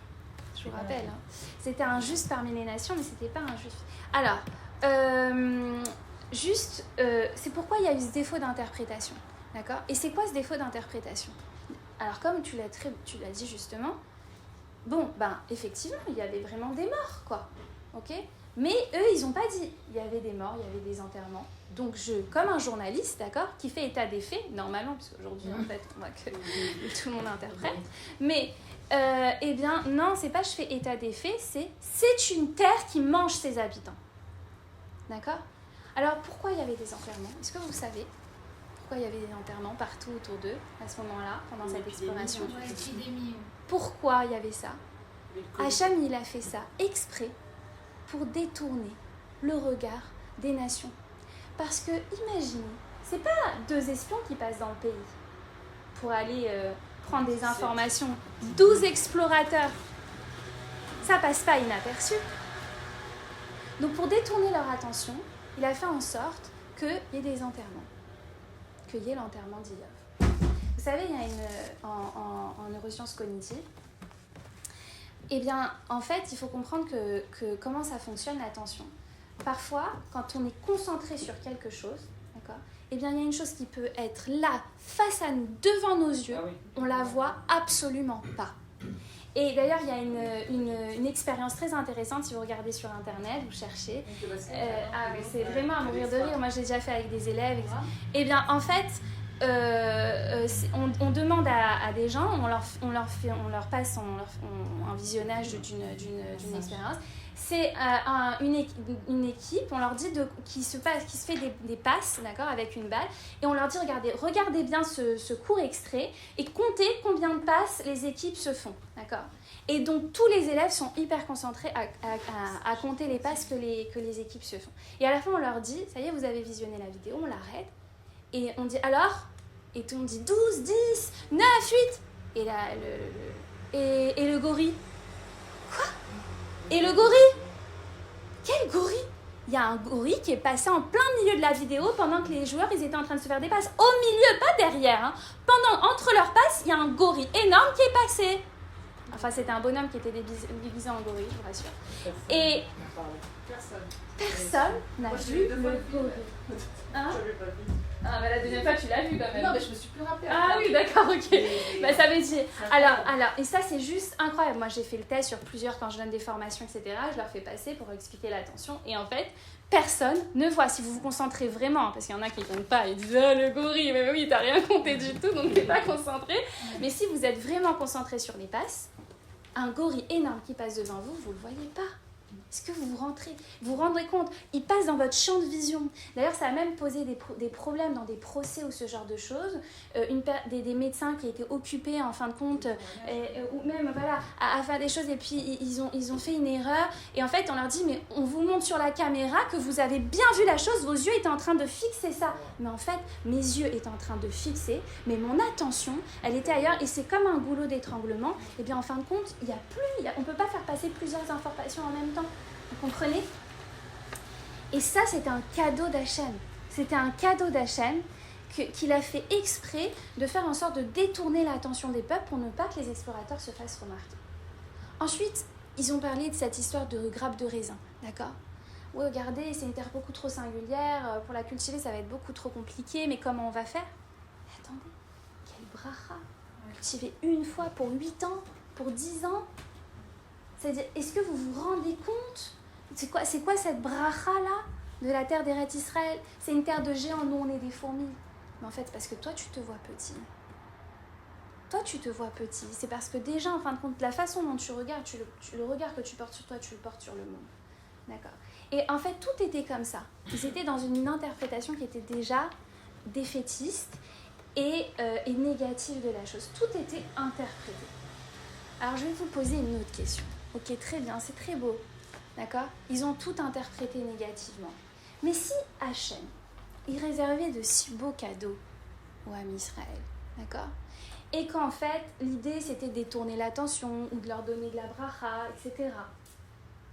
Speaker 1: Je vous rappelle. Hein. C'était un juste parmi les nations, mais c'était pas un juif. Alors, c'est pourquoi il y a eu ce défaut d'interprétation. D'accord? Et c'est quoi ce défaut d'interprétation? Alors, comme tu l'as dit justement, bon, ben, effectivement, il y avait vraiment des morts, quoi. Ok? Mais eux, ils n'ont pas dit. Il y avait des morts, il y avait des enterrements. Donc, comme un journaliste, d'accord, qui fait état des faits, normalement, parce qu'aujourd'hui, en fait, on voit que tout le monde interprète. Mais, eh bien, non, c'est pas je fais état des faits, c'est une terre qui mange ses habitants. D'accord? Alors, pourquoi il y avait des enterrements? Est-ce que vous savez pourquoi il y avait des enterrements partout autour d'eux, à ce moment-là, pendant cette exploration? Pourquoi il y avait ça? Hachem, il a fait ça exprès pour détourner le regard des nations. Parce que, imaginez, c'est pas 2 espions qui passent dans le pays pour aller prendre des informations. 12 explorateurs, ça passe pas inaperçu. Donc, pour détourner leur attention, il a fait en sorte qu'il y ait des enterrements. Qu'il y ait l'enterrement d'Iyov. Vous savez, il y a en neurosciences cognitives, Eh bien, en fait, il faut comprendre que comment ça fonctionne l'attention. Parfois, quand on est concentré sur quelque chose, d'accord, eh bien, il y a une chose qui peut être là, face à nous, devant nos yeux, on la voit absolument pas. Et d'ailleurs, il y a une expérience très intéressante, si vous regardez sur Internet, vous cherchez. C'est vraiment à mourir de rire. Moi, je l'ai déjà fait avec des élèves. Eh bien, en fait, on demande à des gens, on leur passe un visionnage d'une expérience. C'est une équipe, on leur dit qui se fait des passes, d'accord, avec une balle, et on leur dit regardez bien ce court extrait et comptez combien de passes les équipes se font, d'accord. Et donc tous les élèves sont hyper concentrés à compter les passes que les équipes se font. Et à la fin on leur dit, ça y est, vous avez visionné la vidéo, on l'arrête, et on dit alors, et tout le monde dit 12, 10, 9, 8, et là et le gorille, quoi? Et le gorille? Quel gorille? Il y a un gorille qui est passé en plein milieu de la vidéo pendant que les joueurs ils étaient en train de se faire des passes. Au milieu, pas derrière. Hein. Entre leurs passes, il y a un gorille énorme qui est passé. Enfin, c'était un bonhomme qui était déguisé en gorille, je vous rassure. Et personne n'a vu le gorille. Hein? Ah, bah la deuxième fois, tu l'as vu quand même.
Speaker 4: Non, mais je me suis plus rappelée.
Speaker 1: Ah oui, d'accord, ok. Bah, ça veut dire. Alors, et ça, c'est juste incroyable. Moi, j'ai fait le test sur plusieurs, quand je donne des formations, etc. Je leur fais passer pour expliquer l'attention. Et en fait, personne ne voit. Si vous vous concentrez vraiment, parce qu'il y en a qui ne comptent pas, ils disent ah, le gorille, mais oui, t'as rien compté du tout, donc t'es pas concentré. Mais si vous êtes vraiment concentré sur les passes, un gorille énorme qui passe devant vous, vous ne le voyez pas. Est-ce que vous vous rendez compte? Il passe dans votre champ de vision. D'ailleurs, ça a même posé des problèmes dans des procès ou ce genre de choses. Des médecins qui étaient occupés, en fin de compte, ou même voilà, à faire des choses, et puis ils ont fait une erreur. Et en fait, on leur dit, mais on vous montre sur la caméra que vous avez bien vu la chose, vos yeux étaient en train de fixer ça. Mais en fait, mes yeux étaient en train de fixer, mais mon attention, elle était ailleurs. Et c'est comme un goulot d'étranglement. Et bien, en fin de compte, on ne peut pas faire passer plusieurs informations en même temps. Vous comprenez? Et ça, c'était un cadeau d'Hachem. C'était un cadeau d'Hachem qu'il a fait exprès de faire en sorte de détourner l'attention des peuples pour ne pas que les explorateurs se fassent remarquer. Ensuite, ils ont parlé de cette histoire de grappe de raisin, d'accord? Oui, regardez, c'est une terre beaucoup trop singulière, pour la cultiver, ça va être beaucoup trop compliqué, mais comment on va faire? Mais attendez, quel bracha! Cultiver une fois pour 8 ans, pour 10 ans? C'est-à-dire, est-ce que vous vous rendez compte? C'est quoi cette bracha-là de la terre d'Eretz Israël? C'est une terre de géants, nous on est des fourmis. Mais en fait, parce que toi tu te vois petit. Toi tu te vois petit. C'est parce que déjà, en fin de compte, la façon dont tu regardes, le regard que tu portes sur toi, tu le portes sur le monde. D'accord? Et en fait, tout était comme ça. Ils étaient dans une interprétation qui était déjà défaitiste et négative de la chose. Tout était interprété. Alors je vais vous poser une autre question. Ok, très bien, c'est très beau. D'accord? Ils ont tout interprété négativement. Mais si Hachem, il réservait de si beaux cadeaux aux Ham Israël, d'accord? Et qu'en fait, l'idée c'était de détourner l'attention ou de leur donner de la bracha, etc.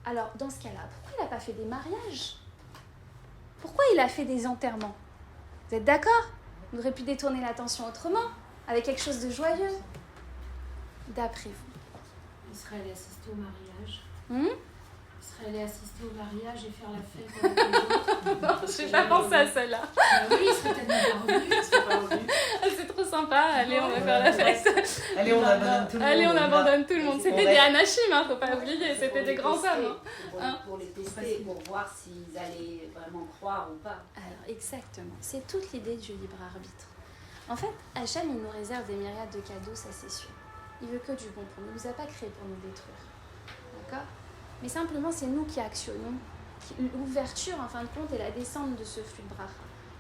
Speaker 1: Alors, dans ce cas-là, pourquoi il n'a pas fait des mariages? Pourquoi il a fait des enterrements? Vous êtes d'accord? Il aurait pu détourner l'attention autrement, avec quelque chose de joyeux. D'après vous.
Speaker 4: Israël assister au mariage. Israël assister au mariage et faire la fête avec les autres.
Speaker 1: Non, je n'ai pas pensé à celle-là.
Speaker 4: Oui, il serait tellement pas revenu.
Speaker 1: C'est trop sympa. Allez, on va faire la fête.
Speaker 2: Allez, on abandonne tout le monde.
Speaker 1: Allez, on abandonne tout le monde. C'était des anachim, hein, faut pas oublier. C'était des grands hommes.
Speaker 5: Pour les tester, pour voir s'ils allaient vraiment croire ou pas.
Speaker 1: Alors, exactement. C'est toute l'idée du libre arbitre. En fait, Hachem, il nous réserve des myriades de cadeaux, ça c'est sûr. Il veut que du bon pour nous. Il ne nous a pas créés pour nous détruire. D'accord? Mais simplement, c'est nous qui actionnons l'ouverture, en fin de compte, et la descente de ce flux de bracha.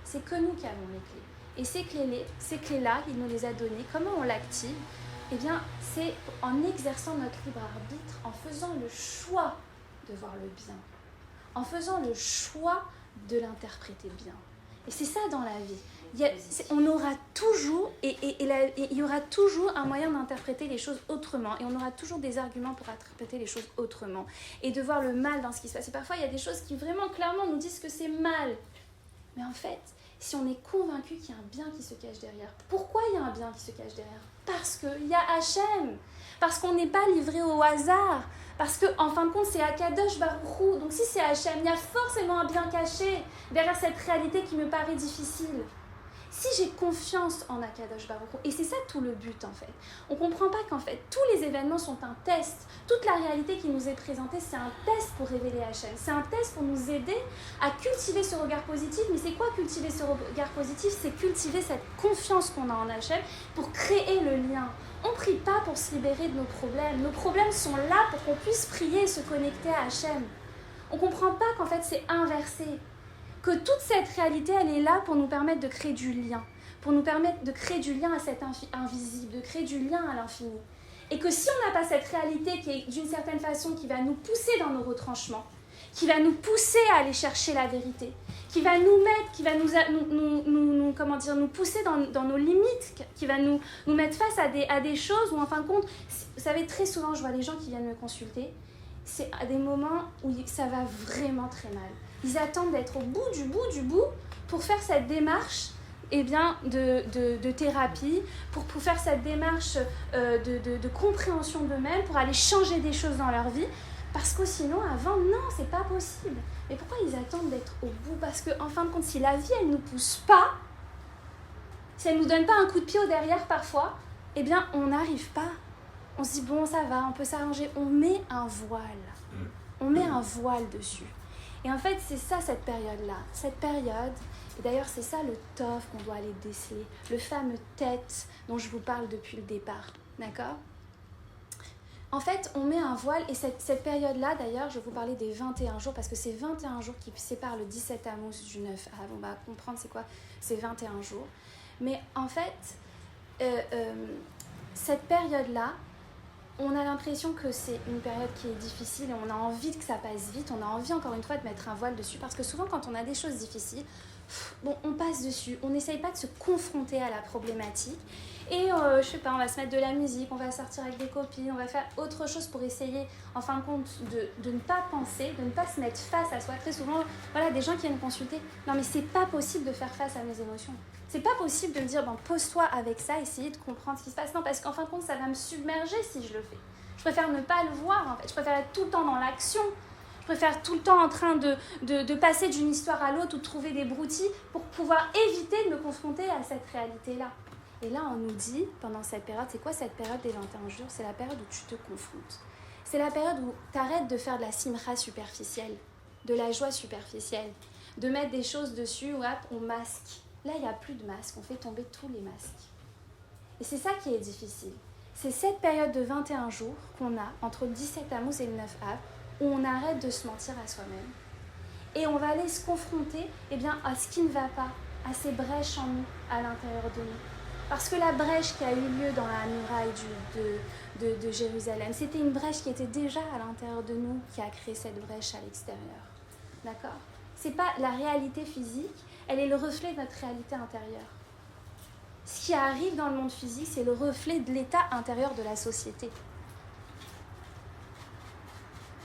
Speaker 1: C'est que nous qui avons les clés. Et ces clés-là, il nous les a données. Comment on l'active? Eh bien, c'est en exerçant notre libre arbitre, en faisant le choix de voir le bien, en faisant le choix de l'interpréter bien. Et c'est ça dans la vie. On aura toujours, et il y aura toujours un moyen d'interpréter les choses autrement, et on aura toujours des arguments pour interpréter les choses autrement, et de voir le mal dans ce qui se passe. Et parfois, il y a des choses qui vraiment clairement nous disent que c'est mal. Mais en fait, si on est convaincu qu'il y a un bien qui se cache derrière. Pourquoi il y a un bien qui se cache derrière? Parce qu'il y a Hachem, parce qu'on n'est pas livré au hasard, parce qu'en fin de compte, c'est Akadosh Baruch Hu. Donc si c'est Hachem, il y a forcément un bien caché derrière cette réalité qui me paraît difficile. Si j'ai confiance en Akadosh Baruch Hu, et c'est ça tout le but en fait, on ne comprend pas qu'en fait tous les événements sont un test, toute la réalité qui nous est présentée c'est un test pour révéler Hachem, c'est un test pour nous aider à cultiver ce regard positif. Mais c'est quoi cultiver ce regard positif? C'est cultiver cette confiance qu'on a en Hachem pour créer le lien. On ne prie pas pour se libérer de nos problèmes sont là pour qu'on puisse prier et se connecter à Hachem. On ne comprend pas qu'en fait c'est inversé. Que toute cette réalité, elle est là pour nous permettre de créer du lien, pour nous permettre de créer du lien à cet invisible, de créer du lien à l'infini. Et que si on n'a pas cette réalité qui est d'une certaine façon qui va nous pousser dans nos retranchements, qui va nous pousser à aller chercher la vérité, qui va nous mettre, qui va nous pousser dans nos limites, qui va nous mettre face à des choses où en fin de compte, vous savez, très souvent je vois les gens qui viennent me consulter, c'est à des moments où ça va vraiment très mal. Ils attendent d'être au bout du bout pour faire cette démarche de thérapie, pour faire cette démarche de compréhension d'eux-mêmes, pour aller changer des choses dans leur vie. Parce que sinon, avant, non, c'est pas possible. Mais pourquoi ils attendent d'être au bout? Parce qu'en fin de compte, si la vie, elle ne nous pousse pas, si elle ne nous donne pas un coup de pied au derrière parfois, eh bien, on n'arrive pas. On se dit, bon, ça va, on peut s'arranger. On met un voile. On met un voile dessus. Et en fait, c'est ça, cette période-là. Cette période, et d'ailleurs, c'est ça le tov qu'on doit aller déceler. Le fameux tête dont je vous parle depuis le départ. D'accord? En fait, on met un voile, et cette période-là, d'ailleurs, je vais vous parler des 21 jours, parce que c'est 21 jours qui séparent le 17 Tammuz du 9 Av. On va comprendre c'est quoi ces 21 jours. Mais en fait, cette période-là, on a l'impression que c'est une période qui est difficile et on a envie que ça passe vite. On a envie, encore une fois, de mettre un voile dessus. Parce que souvent, quand on a des choses difficiles, bon, on passe dessus. On n'essaye pas de se confronter à la problématique. Et je sais pas, on va se mettre de la musique, on va sortir avec des copines, on va faire autre chose pour essayer, en fin de compte, de ne pas penser, de ne pas se mettre face à soi. Très souvent, voilà, des gens qui viennent consulter. Non, mais c'est pas possible de faire face à mes émotions. C'est pas possible de me dire, bon, pose-toi avec ça, essayer de comprendre ce qui se passe. Non, parce qu'en fin de compte, ça va me submerger si je le fais. Je préfère ne pas le voir, en fait. Je préfère être tout le temps dans l'action. Je préfère tout le temps en train de passer d'une histoire à l'autre ou de trouver des broutilles pour pouvoir éviter de me confronter à cette réalité-là. Et là, on nous dit, pendant cette période, c'est quoi cette période des 21 jours? C'est la période où tu te confrontes. C'est la période où tu arrêtes de faire de la simra superficielle, de la joie superficielle, de mettre des choses dessus, où hop, on masque. Là, il n'y a plus de masque, on fait tomber tous les masques. Et c'est ça qui est difficile. C'est cette période de 21 jours qu'on a, entre le 17 Tammuz et le 9 Av, où on arrête de se mentir à soi-même. Et on va aller se confronter à ce qui ne va pas, à ces brèches en nous, à l'intérieur de nous. Parce que la brèche qui a eu lieu dans la muraille de Jérusalem, c'était une brèche qui était déjà à l'intérieur de nous, qui a créé cette brèche à l'extérieur. D'accord? C'est pas la réalité physique, elle est le reflet de notre réalité intérieure. Ce qui arrive dans le monde physique, c'est le reflet de l'état intérieur de la société.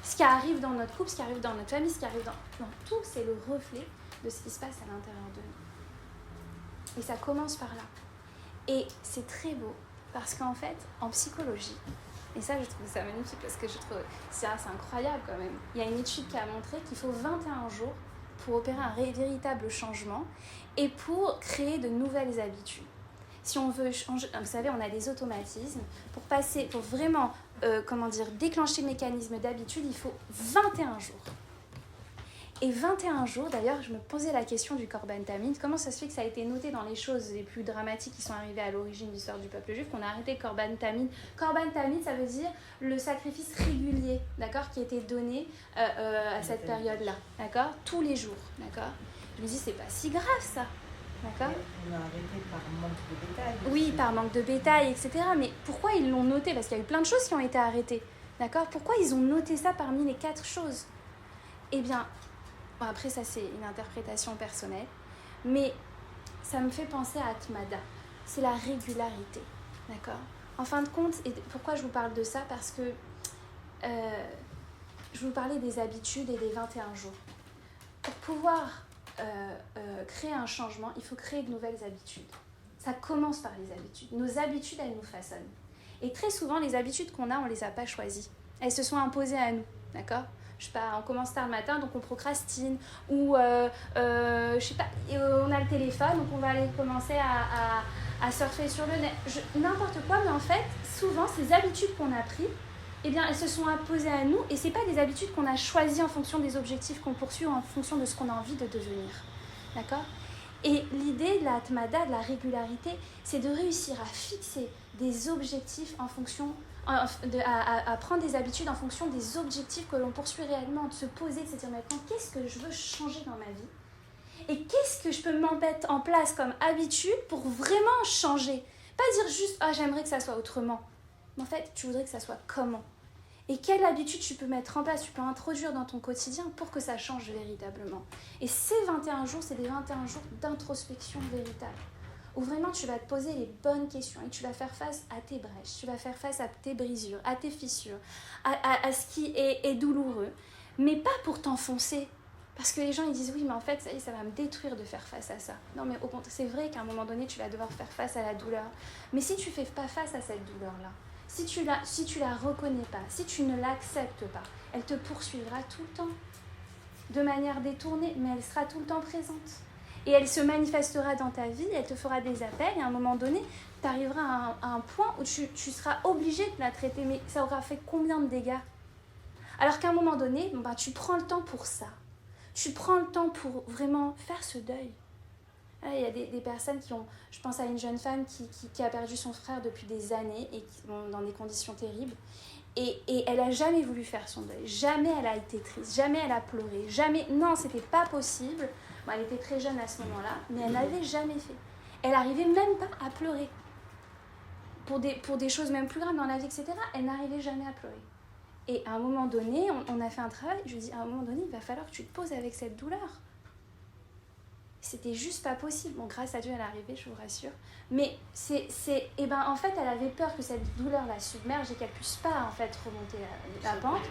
Speaker 1: Ce qui arrive dans notre couple, ce qui arrive dans notre famille, ce qui arrive dans tout, c'est le reflet de ce qui se passe à l'intérieur de nous. Et ça commence par là. Et c'est très beau, parce qu'en fait, en psychologie, et ça je trouve ça magnifique, parce que je trouve c'est incroyable quand même, il y a une étude qui a montré qu'il faut 21 jours pour opérer un véritable changement et pour créer de nouvelles habitudes. Si on veut changer, vous savez, on a des automatismes, pour vraiment déclencher le mécanisme d'habitude, il faut 21 jours. Et 21 jours, d'ailleurs, je me posais la question du Korban Tamid. Comment ça se fait que ça a été noté dans les choses les plus dramatiques qui sont arrivées à l'origine de l'histoire du peuple juif, qu'on a arrêté Korban Tamid? Korban Tamid, ça veut dire le sacrifice régulier, d'accord, qui était donné à cette période-là, d'accord, tous les jours, d'accord. Je me dis, c'est pas si grave ça, d'accord.
Speaker 2: On a arrêté par manque de bétail.
Speaker 1: Oui, par manque de bétail, etc. Mais pourquoi ils l'ont noté? Parce qu'il y a eu plein de choses qui ont été arrêtées, d'accord. Pourquoi ils ont noté ça parmi les 4 choses? Eh bien, bon, après, ça, c'est une interprétation personnelle. Mais ça me fait penser à Atmada. C'est la régularité. D'accord? En fin de compte, et pourquoi je vous parle de ça? Parce que je vous parlais des habitudes et des 21 jours. Pour pouvoir créer un changement, il faut créer de nouvelles habitudes. Ça commence par les habitudes. Nos habitudes, elles nous façonnent. Et très souvent, les habitudes qu'on a, on ne les a pas choisies. Elles se sont imposées à nous, d'accord ? Je sais pas, on commence tard le matin, donc on procrastine. Ou, je sais pas, on a le téléphone, donc on va aller commencer à surfer sur le net. N'importe quoi, mais en fait, souvent, ces habitudes qu'on a prises, eh bien, elles se sont imposées à nous. Et ce n'est pas des habitudes qu'on a choisies en fonction des objectifs qu'on poursuit ou en fonction de ce qu'on a envie de devenir. D'accord ? Et l'idée de la atmada, de la régularité, c'est de réussir à fixer des objectifs en fonction, à prendre des habitudes en fonction des objectifs que l'on poursuit réellement, de se poser, de se dire maintenant qu'est-ce que je veux changer dans ma vie et qu'est-ce que je peux mettre en place comme habitude pour vraiment changer. Pas dire juste j'aimerais que ça soit autrement, mais en fait tu voudrais que ça soit comment. Et quelle habitude tu peux mettre en place, tu peux introduire dans ton quotidien pour que ça change véritablement. Et ces 21 jours, c'est des 21 jours d'introspection véritable, où vraiment tu vas te poser les bonnes questions et tu vas faire face à tes brèches, tu vas faire face à tes brisures, à tes fissures, à ce qui est douloureux, mais pas pour t'enfoncer. Parce que les gens ils disent oui mais en fait ça va me détruire de faire face à ça. Non mais au contraire, c'est vrai qu'à un moment donné tu vas devoir faire face à la douleur. Mais si tu ne fais pas face à cette douleur-là, si tu la reconnais pas, si tu ne l'acceptes pas, elle te poursuivra tout le temps, de manière détournée, mais elle sera tout le temps présente. Et elle se manifestera dans ta vie, elle te fera des appels, et à un moment donné, tu arriveras à un point où tu seras obligé de la traiter, mais ça aura fait combien de dégâts ? Alors qu'à un moment donné, tu prends le temps pour ça. Tu prends le temps pour vraiment faire ce deuil. Là, il y a des personnes qui ont... Je pense à une jeune femme qui a perdu son frère depuis des années et qui sont dans des conditions terribles. Et elle n'a jamais voulu faire son deuil. Jamais elle a été triste. Jamais elle a pleuré. Jamais... Non, c'était pas possible. Bon, elle était très jeune à ce moment-là, mais elle n'avait jamais fait. Elle n'arrivait même pas à pleurer. Pour des choses même plus graves dans la vie, etc., elle n'arrivait jamais à pleurer. Et à un moment donné, on a fait un travail. Je lui dis, à un moment donné, il va falloir que tu te poses avec cette douleur. C'était juste pas possible. Bon, grâce à Dieu, elle est arrivée, je vous rassure. Mais en fait, elle avait peur que cette douleur la submerge et qu'elle puisse pas, en fait, remonter la pente.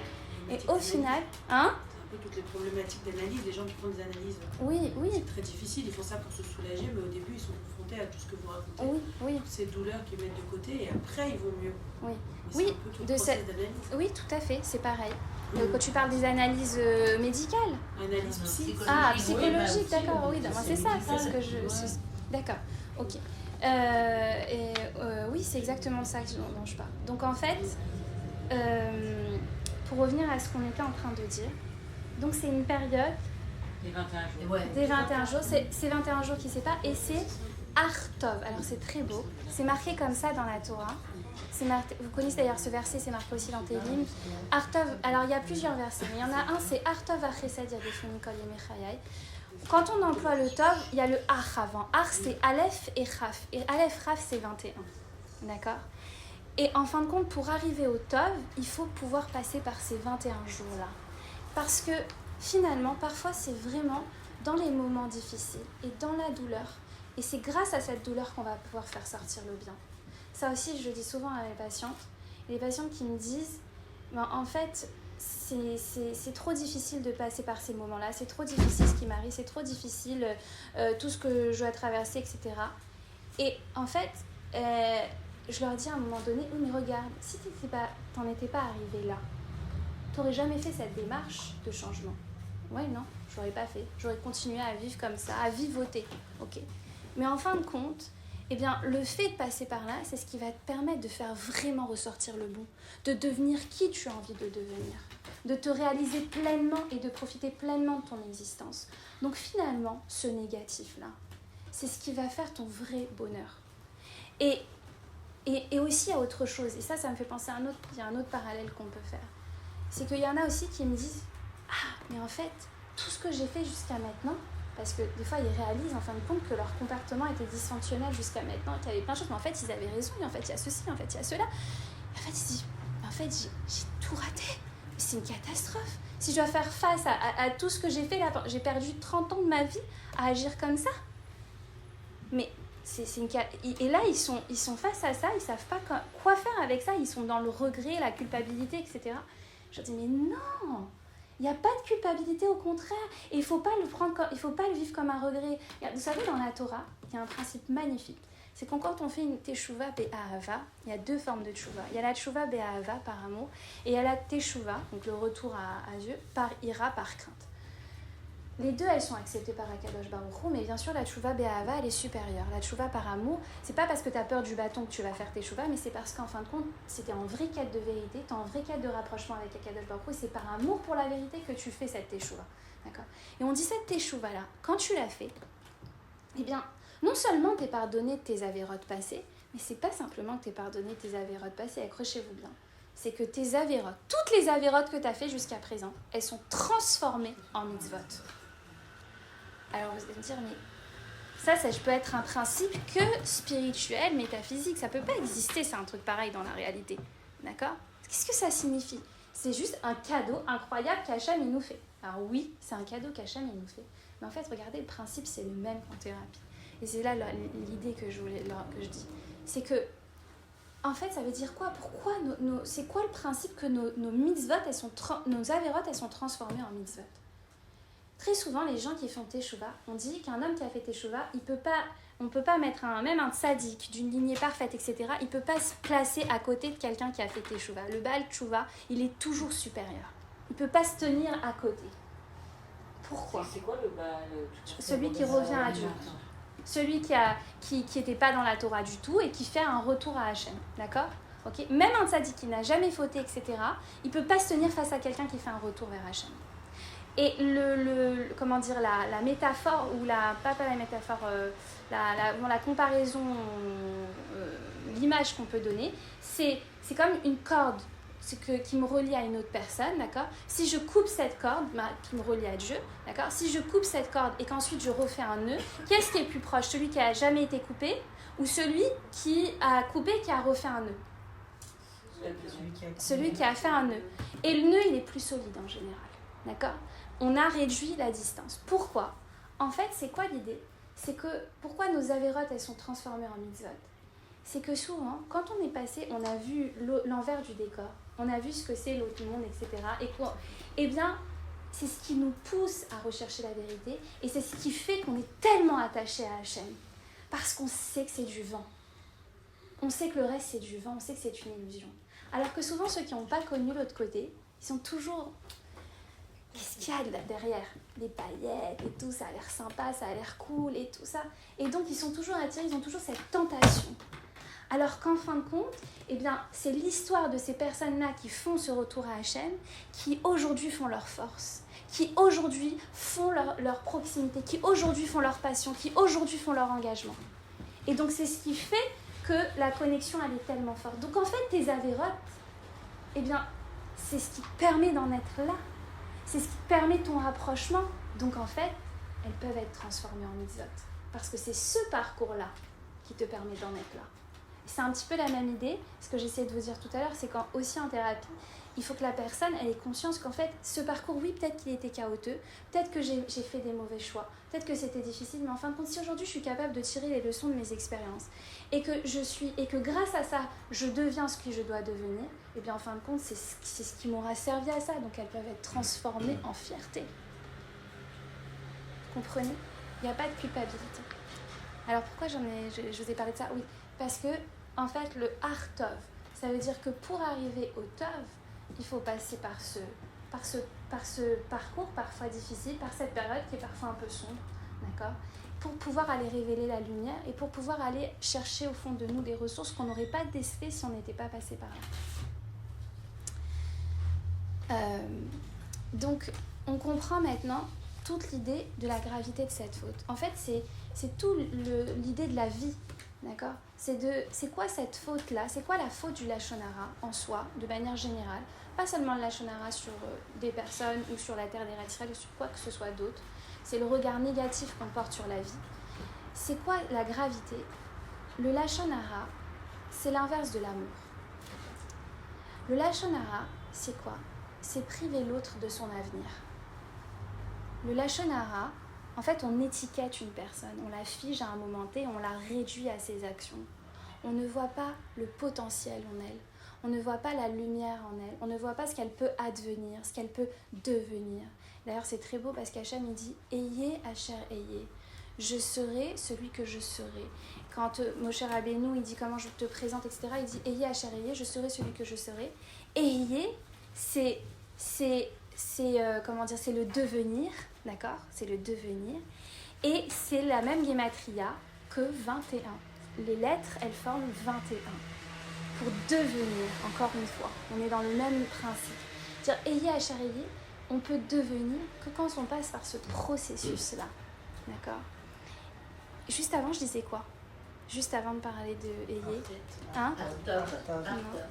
Speaker 1: Et au final,
Speaker 6: C'est un peu toutes les problématiques d'analyse, les gens qui font des analyses.
Speaker 1: Oui.
Speaker 6: C'est très difficile, ils font ça pour se soulager, mais au début, ils sont confrontés à tout ce que vous racontez.
Speaker 1: Oui.
Speaker 6: Ces douleurs qu'ils mettent de côté et après, ils vont mieux.
Speaker 1: Oui.
Speaker 6: Mais c'est un peu tout le process d'analyse.
Speaker 1: Oui, tout à fait, c'est pareil. Quand tu parles des analyses médicales.
Speaker 6: Analyse psychologique.
Speaker 1: Psychologique, d'accord, oui, c'est ça, c'est ce que je... D'accord, ok. Oui, c'est exactement ça dont je parle. Donc en fait, pour revenir à ce qu'on était en train de dire, donc c'est une période...
Speaker 7: Des 21 jours.
Speaker 1: Des 21 jours, c'est 21 jours qui séparent et c'est Artov. Alors c'est très beau, c'est marqué comme ça dans la Torah. Vous connaissez d'ailleurs ce verset, c'est marqué aussi dans Télim. Artov, alors il y a plusieurs versets, mais il y en a un, c'est Artov Achesed Yadefuni Kol Yemei Chayai. Quand on emploie le Tov, il y a le Ach avant. Ach c'est Aleph et Chaf. Et Aleph, Chaf c'est 21. D'accord ? Et en fin de compte, pour arriver au Tov, il faut pouvoir passer par ces 21 jours-là. Parce que finalement, parfois c'est vraiment dans les moments difficiles et dans la douleur. Et c'est grâce à cette douleur qu'on va pouvoir faire sortir le bien. Ça aussi, je le dis souvent à mes patientes. Les patientes qui me disent, en fait, c'est trop difficile de passer par ces moments-là, c'est trop difficile ce qui m'arrive, c'est trop difficile tout ce que je dois traverser, etc. Et en fait, je leur dis à un moment donné, oui mais regarde, si t'en étais pas arrivé là, t'aurais jamais fait cette démarche de changement. Ouais, non, je l'aurais pas fait. J'aurais continué à vivre comme ça, à vivoter. Ok. Mais en fin de compte, eh bien, le fait de passer par là, c'est ce qui va te permettre de faire vraiment ressortir le bon, de devenir qui tu as envie de devenir, de te réaliser pleinement et de profiter pleinement de ton existence. Donc finalement, ce négatif-là, c'est ce qui va faire ton vrai bonheur. Et aussi, il y a autre chose, et ça me fait penser à il y a un autre parallèle qu'on peut faire. C'est qu'il y en a aussi qui me disent « Ah, mais en fait, tout ce que j'ai fait jusqu'à maintenant, parce que des fois, ils réalisent en fin de compte que leur comportement était dysfonctionnel jusqu'à maintenant, qu'il y avait plein de choses, mais en fait, ils avaient raison, et en fait, il y a ceci, en fait, il y a cela. Et en fait, ils se disent, en fait, j'ai tout raté. C'est une catastrophe. Si je dois faire face à tout ce que j'ai fait là, j'ai perdu 30 ans de ma vie à agir comme ça. Mais et là, ils sont face à ça, ils ne savent pas quoi faire avec ça, ils sont dans le regret, la culpabilité, etc. Je leur dis, mais non, Il n'y a pas de culpabilité, au contraire. Et il ne faut pas le vivre comme un regret. Vous savez, dans la Torah, il y a un principe magnifique. C'est quand on fait une teshuva be'ahava, il y a 2 formes de teshuva. Il y a la teshuva be'ahava, par amour, et il y a la teshuva, donc le retour à Dieu, par ira, par crainte. Les deux, elles sont acceptées par Akadosh Baruch Hu, mais bien sûr, la teshuva be'ahava, elle est supérieure. La teshuva par amour, c'est pas parce que tu as peur du bâton que tu vas faire teshuva, mais c'est parce qu'en fin de compte, c'était en vraie quête de vérité, tu es en vraie quête de rapprochement avec Akadosh Baruch Hu, et c'est par amour pour la vérité que tu fais cette teshuva. D'accord ? Et on dit cette teshuva-là, quand tu l'as fait, eh bien, non seulement t'es pardonné de tes avérotes passées, mais c'est pas simplement que t'es pardonné de tes avérotes passées, accrochez-vous bien. C'est que tes avérotes, toutes les avérotes que t'as fait jusqu'à présent, elles sont transformées en mitzvot. Alors vous allez me dire, mais ça peut être un principe que spirituel, métaphysique, ça peut pas exister, c'est un truc pareil dans la réalité. D'accord ? Qu'est-ce que ça signifie ? C'est juste un cadeau incroyable qu'Hachem il nous fait. Alors oui, c'est un cadeau qu'Hachem il nous fait. Mais en fait, regardez, le principe c'est le même qu'en thérapie. Et c'est là l'idée que je dis. C'est que, en fait, ça veut dire quoi ? Pourquoi c'est quoi le principe que nos mitzvot, nos avérotes, elles sont transformées en mitzvot ? Très souvent, les gens qui font teshuva, on dit qu'un homme qui a fait teshuva, on peut pas mettre même un tzaddik d'une lignée parfaite, etc. Il peut pas se placer à côté de quelqu'un qui a fait teshuva. Le Baal teshuva, il est toujours supérieur. Il peut pas se tenir à côté. Pourquoi ?
Speaker 5: C'est quoi le Baal ?
Speaker 1: Celui qui revient à Dieu. Celui qui était pas dans la Torah du tout et qui fait un retour à Hachem. D'accord ? Okay ? Même un tzaddik qui n'a jamais fauté, etc., il peut pas se tenir face à quelqu'un qui fait un retour vers Hachem. Et la métaphore, ou la comparaison, l'image qu'on peut donner, c'est comme une corde qui me relie à une autre personne, d'accord ? Si je coupe cette corde, qui me relie à Dieu, d'accord ? Si je coupe cette corde et qu'ensuite je refais un nœud, qu'est-ce qui est plus proche ? Celui qui a jamais été coupé ou celui qui a coupé qui a refait un nœud ? Celui qui a fait un nœud. Et le nœud, il est plus solide en général, d'accord ? On a réduit la distance. Pourquoi ? En fait, c'est quoi l'idée ? C'est que pourquoi nos avérotes, elles sont transformées en mitzvot ? C'est que souvent, quand on est passé, on a vu l'envers du décor, on a vu ce que c'est l'autre monde, etc. Eh bien, c'est ce qui nous pousse à rechercher la vérité et c'est ce qui fait qu'on est tellement attaché à Hachem. Parce qu'on sait que c'est du vent. On sait que le reste, c'est du vent, on sait que c'est une illusion. Alors que souvent, ceux qui n'ont pas connu l'autre côté, ils sont toujours... Qu'est-ce qu'il y a derrière ? Les paillettes et tout, ça a l'air sympa, ça a l'air cool et tout ça. Et donc, ils sont toujours attirés, ils ont toujours cette tentation. Alors qu'en fin de compte, eh bien, c'est l'histoire de ces personnes-là qui font ce retour à Hachem, qui aujourd'hui font leur force, qui aujourd'hui font leur proximité, qui aujourd'hui font leur passion, qui aujourd'hui font leur engagement. Et donc, c'est ce qui fait que la connexion, elle est tellement forte. Donc, en fait, tes avérotes, eh bien, c'est ce qui te permet d'en être là. C'est ce qui te permet ton rapprochement. Donc en fait, elles peuvent être transformées en mitzvot. Parce que c'est ce parcours-là qui te permet d'en être là. C'est un petit peu la même idée. Ce que j'essayais de vous dire tout à l'heure, c'est qu'aussi en thérapie, il faut que la personne elle ait conscience qu'en fait, ce parcours, oui, peut-être qu'il était chaotique, peut-être que j'ai fait des mauvais choix, peut-être que c'était difficile, mais en fin de compte, si aujourd'hui je suis capable de tirer les leçons de mes expériences et que grâce à ça, je deviens ce que je dois devenir, et bien en fin de compte, c'est ce qui m'aura servi à ça. Donc elles peuvent être transformées en fierté. Vous comprenez ? Il n'y a pas de culpabilité. Alors pourquoi je vous ai parlé de ça ? Oui, parce que en fait, le har tov, ça veut dire que pour arriver au tov, il faut passer par ce parcours parfois difficile, par cette période qui est parfois un peu sombre, d'accord ? Pour pouvoir aller révéler la lumière et pour pouvoir aller chercher au fond de nous des ressources qu'on n'aurait pas décelées si on n'était pas passé par là. Donc, on comprend maintenant toute l'idée de la gravité de cette faute. En fait, c'est tout l'idée de la vie, d'accord ? C'est quoi cette faute-là ? C'est quoi la faute du Lachon Hara en soi, de manière générale ? Pas seulement le Lachon Hara sur des personnes ou sur la terre d'Eretz Israël ou sur quoi que ce soit d'autre. C'est le regard négatif qu'on porte sur la vie. C'est quoi la gravité ? Le Lachon Hara, c'est l'inverse de l'amour. Le Lachon Hara, c'est quoi ? C'est priver l'autre de son avenir. Le Lachon Hara, en fait, on étiquette une personne, on la fige à un moment T, on la réduit à ses actions. On ne voit pas le potentiel en elle. on ne voit pas la lumière en elle, on ne voit pas ce qu'elle peut advenir, ce qu'elle peut devenir. D'ailleurs, c'est très beau parce qu'Hachem, il dit « Ayez, Asher, ayez ». Je serai celui que je serai. Quand Moshe Rabbeinu, il dit comment je te présente, etc., il dit « Ayez, Asher, ayez, je serai celui que je serai ». Ayez, c'est comment dire, c'est le devenir, d'accord? C'est le devenir. Et c'est la même gematria que 21. Les lettres, elles forment 21. Pour devenir, encore une fois, on est dans le même principe. Dire ayez à charrier, on peut devenir que quand on passe par ce processus-là. D'accord? Juste avant, je disais quoi? Juste avant de parler de ayez. Hein? Non,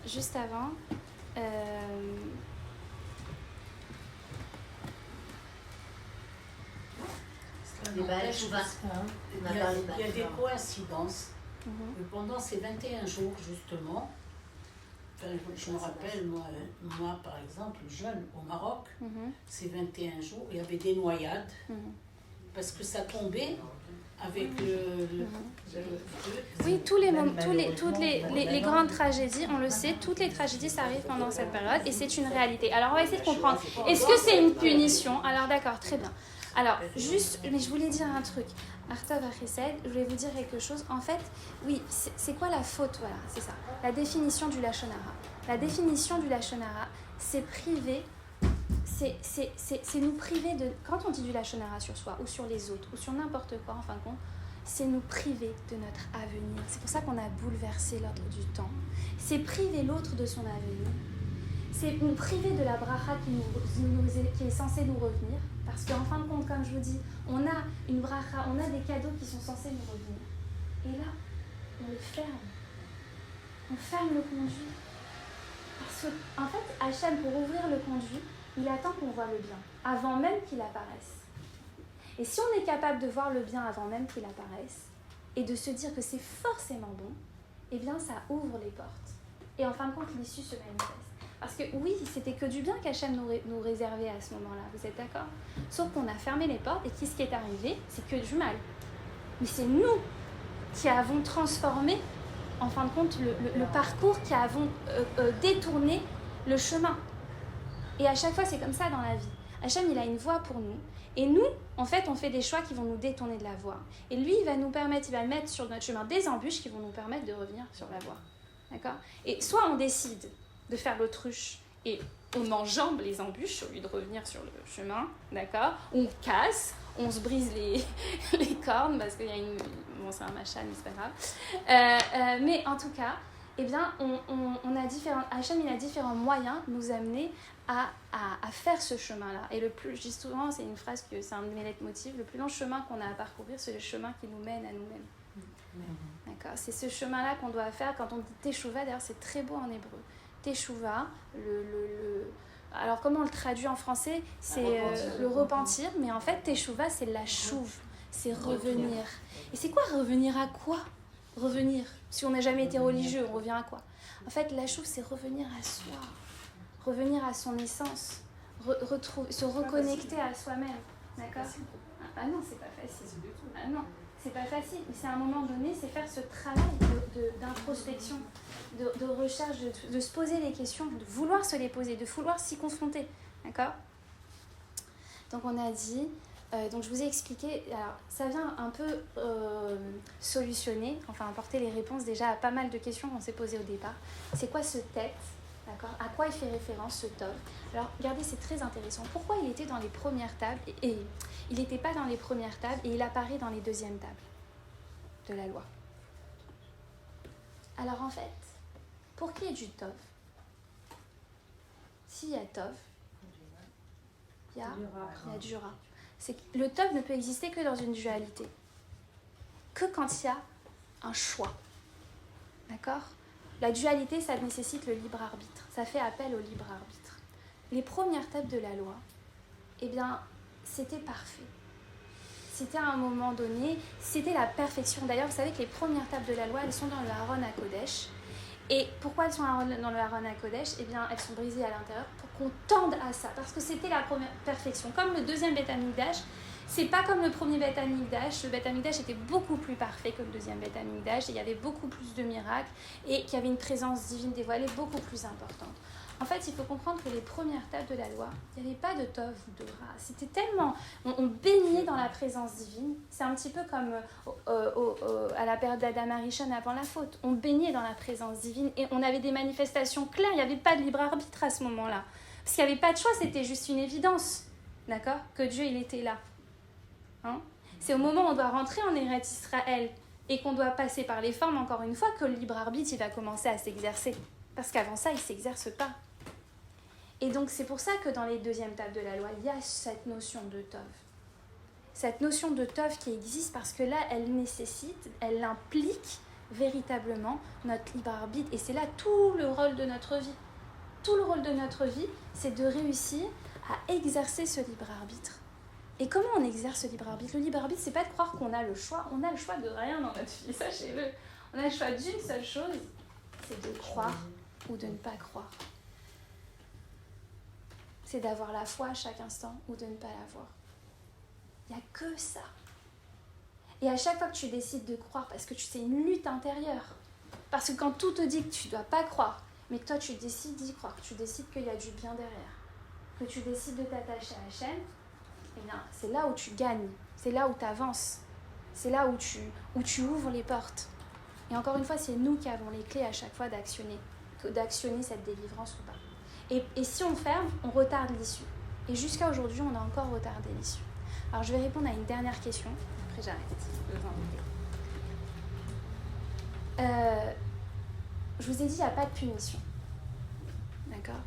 Speaker 1: juste avant.
Speaker 7: Il y a des coïncidences. Pendant ces 21 jours, justement, je me rappelle, moi par exemple, jeune au Maroc, ces 21 jours, il y avait des noyades, parce que ça tombait avec
Speaker 1: oui, toutes les grandes tragédies, on le sait, toutes les tragédies, ça arrive pendant cette période, et c'est une réalité. Alors, on va essayer de comprendre. Est-ce que c'est une punition? Alors, d'accord, très bien. Alors, juste, mais je voulais dire un truc. Artav Achesed, je voulais vous dire quelque chose. En fait, oui, c'est quoi la faute? Voilà, c'est ça. La définition du Lachon Hara. La définition du Lachon Hara, c'est priver, c'est nous priver de... Quand on dit du Lachon Hara sur soi, ou sur les autres, ou sur n'importe quoi, en fin de compte, c'est nous priver de notre avenir. C'est pour ça qu'on a bouleversé l'ordre du temps. C'est priver l'autre de son avenir. C'est nous priver de la bracha qui est censée nous revenir. Parce qu'en fin de compte, comme je vous dis, on a une bracha, on a des cadeaux qui sont censés nous revenir. Et là, on le ferme. On ferme le conduit. Parce que, en fait, Hachem, pour ouvrir le conduit, il attend qu'on voit le bien, avant même qu'il apparaisse. Et si on est capable de voir le bien avant même qu'il apparaisse, et de se dire que c'est forcément bon, eh bien, ça ouvre les portes. Et en fin de compte, l'issue se manifeste. Parce que oui, c'était que du bien qu'Hachem nous réservait à ce moment-là, vous êtes d'accord? Sauf qu'on a fermé les portes et ce qui est arrivé, c'est que du mal. Mais c'est nous qui avons transformé, en fin de compte, le parcours, qui avons détourné le chemin. Et à chaque fois, c'est comme ça dans la vie. Hachem, il a une voie pour nous. Et nous, en fait, on fait des choix qui vont nous détourner de la voie. Et lui, il va mettre sur notre chemin des embûches qui vont nous permettre de revenir sur la voie. D'accord? Et soit on décide de faire l'autruche et on enjambe les embûches au lieu de revenir sur le chemin, d'accord? On casse, on se brise les cornes parce qu'il y a une... Bon, c'est un machin, mais c'est pas grave. Mais en tout cas, eh bien, on a différents... Hachem, il a différents moyens de nous amener à faire ce chemin-là. Et le plus, je dis souvent, c'est une phrase que c'est un de mes leitmotifs, le plus long chemin qu'on a à parcourir, c'est le chemin qui nous mène à nous-mêmes. D'accord? C'est ce chemin-là qu'on doit faire quand on dit Teshuvah. D'ailleurs, c'est très beau en hébreu. Teshuvah, alors comment on le traduit en français? C'est le repentir, mais en fait Teshuvah c'est la chouve, c'est revenir. Et c'est quoi revenir à quoi? Revenir, si on n'a jamais été religieux, on revient à quoi? En fait la chouve c'est revenir à soi, revenir à son essence, se reconnecter à soi-même, d'accord? Ah non, c'est pas facile. Ah non, c'est pas facile, mais c'est à un moment donné, c'est faire ce travail d'introspection, de recherche, de se poser les questions, de vouloir se les poser, de vouloir s'y confronter, d'accord? Donc on a dit, donc je vous ai expliqué, alors ça vient un peu solutionner, enfin apporter les réponses déjà à pas mal de questions qu'on s'est posées au départ. C'est quoi ce tête? D'accord? À quoi il fait référence ce Tov? Alors, regardez, c'est très intéressant. Pourquoi il était dans les premières tables et il n'était pas dans les premières tables et il apparaît dans les deuxièmes tables de la loi? Alors, en fait, pour qu'il y ait du Tov, s'il y a Tov, il y a du Ra. C'est que le Tov ne peut exister que dans une dualité. Que quand il y a un choix. D'accord? La dualité, ça nécessite le libre arbitre. Ça fait appel au libre arbitre. Les premières tables de la loi, eh bien, c'était parfait. C'était à un moment donné, c'était la perfection. D'ailleurs, vous savez que les premières tables de la loi, elles sont dans le Haron HaKodesh. Et pourquoi elles sont dans le Haron HaKodesh? Eh bien, elles sont brisées à l'intérieur pour qu'on tende à ça. Parce que c'était la première perfection. Comme le deuxième Beth Amikdash, C'est pas comme le premier Beth Amikdash. Le Beth Amikdash était beaucoup plus parfait que le deuxième Beth Amikdash. Et il y avait beaucoup plus de miracles et qu'il y avait une présence divine dévoilée beaucoup plus importante. En fait, il faut comprendre que les premières tables de la loi, il n'y avait pas de tov ou de ra. C'était tellement... On baignait dans la présence divine. C'est un petit peu comme à la période d'Adam Arishon avant la faute. On baignait dans la présence divine et on avait des manifestations claires. Il n'y avait pas de libre arbitre à ce moment-là. Parce qu'il n'y avait pas de choix, c'était juste une évidence. D'accord ? Que Dieu, il était là. Hein ? C'est au moment où on doit rentrer en Eretz Israël et qu'on doit passer par les formes, encore une fois, que le libre arbitre, il va commencer à s'exercer. Parce qu'avant ça, il ne s'exerce pas. Et donc, c'est pour ça que dans les deuxièmes tables de la loi, il y a cette notion de tov. Cette notion de tov qui existe parce que là, elle nécessite, elle implique véritablement notre libre arbitre. Et c'est là tout le rôle de notre vie. Tout le rôle de notre vie, c'est de réussir à exercer ce libre arbitre. Et comment on exerce ce libre arbitre ? Le libre arbitre, c'est pas de croire qu'on a le choix. On a le choix de rien dans notre vie, sachez-le. On a le choix d'une seule chose, c'est de croire ou de ne pas croire. C'est d'avoir la foi à chaque instant ou de ne pas l'avoir. Il n'y a que ça. Et à chaque fois que tu décides de croire, parce que c'est une lutte intérieure, parce que quand tout te dit que tu ne dois pas croire, mais que toi tu décides d'y croire, que tu décides qu'il y a du bien derrière, que tu décides de t'attacher à Hachem, eh bien, c'est là où tu gagnes, c'est là où tu avances, c'est là où tu ouvres les portes. Et encore une fois, c'est nous qui avons les clés à chaque fois d'actionner cette délivrance ou pas. Et si on ferme, on retarde l'issue. Et jusqu'à aujourd'hui, on a encore retardé l'issue. Alors, je vais répondre à une dernière question. Après, j'arrête. Je vous ai dit, il n'y a pas de punition. D'accord ?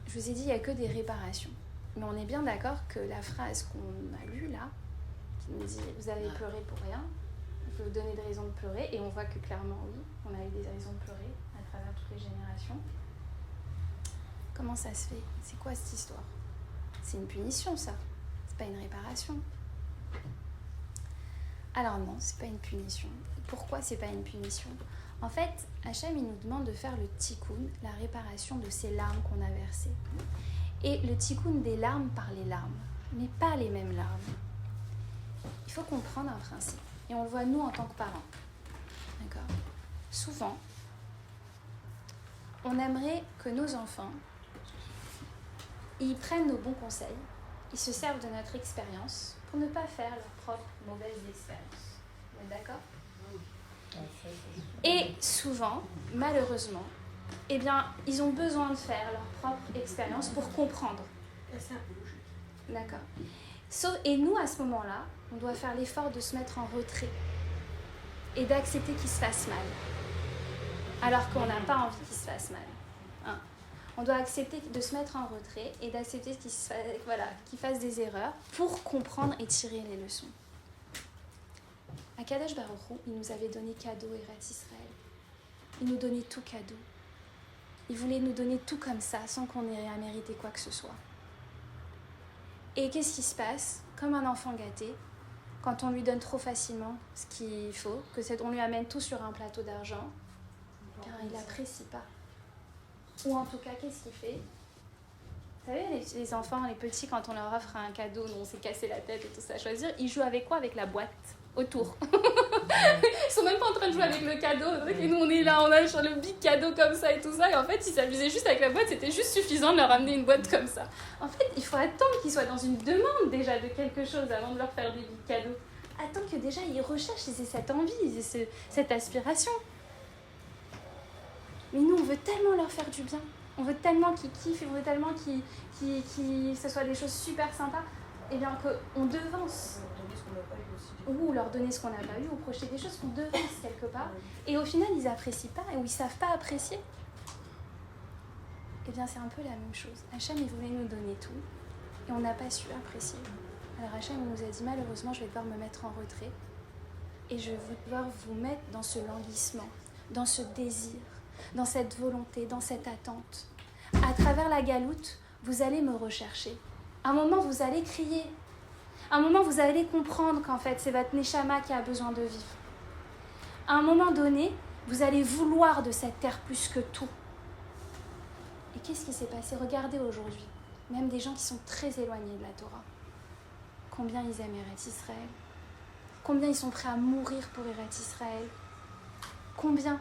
Speaker 1: Je vous ai dit, il n'y a que des réparations. Mais on est bien d'accord que la phrase qu'on a lue là, qui nous dit « Vous avez pleuré pour rien, je peux vous donner des raisons de pleurer », et on voit que clairement, oui, on a eu des raisons de pleurer à travers toutes les générations. Comment ça se fait ? C'est quoi cette histoire ? C'est une punition, ça. C'est pas une réparation. Alors non, c'est pas une punition. Pourquoi c'est pas une punition ? En fait, Hachem, il nous demande de faire le tikkun, la réparation de ces larmes qu'on a versées. Et le tikkun des larmes par les larmes, mais pas les mêmes larmes. Il faut comprendre un principe. Et on le voit nous en tant que parents. D'accord ? Souvent, on aimerait que nos enfants, ils prennent nos bons conseils, ils se servent de notre expérience pour ne pas faire leur propre mauvaise expérience. Vous êtes d'accord ? Et souvent, malheureusement, eh bien, ils ont besoin de faire leur propre expérience pour comprendre. D'accord. Et nous, à ce moment-là, on doit faire l'effort de se mettre en retrait et d'accepter qu'il se fasse mal, alors qu'on n'a pas envie qu'il se fasse mal. Hein. On doit accepter de se mettre en retrait et d'accepter qu'il fasse des erreurs pour comprendre et tirer les leçons. Akadosh Baruch Hu, il nous avait donné cadeau Eretz Israël. Il nous donnait tout cadeau. Il voulait nous donner tout comme ça, sans qu'on ait à mériter quoi que ce soit. Et qu'est-ce qui se passe ? Comme un enfant gâté, quand on lui donne trop facilement ce qu'il faut, on lui amène tout sur un plateau d'argent, il n'apprécie pas. Ou en tout cas, qu'est-ce qu'il fait ? Vous savez, les enfants, les petits, quand on leur offre un cadeau, on s'est cassé la tête et tout ça à choisir, ils jouent avec quoi ? Avec la boîte, autour. Ils sont même pas en train de jouer avec le cadeau. Et nous, on est là, on a sur le big cadeau comme ça et tout ça. Et en fait, ils s'amusaient juste avec la boîte, c'était juste suffisant de leur amener une boîte comme ça. En fait, il faut attendre qu'ils soient dans une demande déjà de quelque chose avant de leur faire des big cadeaux. Attendre que déjà ils recherchent, ils aient cette envie, ils aient cette aspiration. Mais nous, on veut tellement leur faire du bien. On veut tellement qu'ils kiffent, on veut tellement que ce soit des choses super sympas. Et bien qu'on devance. Ou leur donner ce qu'on n'a pas eu, ou projeter des choses qu'on devance quelque part. Et au final, ils n'apprécient pas, ou ils ne savent pas apprécier. Et bien c'est un peu la même chose. Hachem, il voulait nous donner tout, et on n'a pas su apprécier. Alors Hachem, il nous a dit, malheureusement, je vais devoir me mettre en retrait. Et je vais devoir vous mettre dans ce languissement, dans ce désir, dans cette volonté, dans cette attente. À travers la galoute, vous allez me rechercher. À un moment, vous allez crier. À un moment, vous allez comprendre qu'en fait, c'est votre Neshama qui a besoin de vivre. À un moment donné, vous allez vouloir de cette terre plus que tout. Et qu'est-ce qui s'est passé ? Regardez aujourd'hui, même des gens qui sont très éloignés de la Torah. combien ils aiment Eretz Israël, combien ils sont prêts à mourir pour Eretz Israël, combien.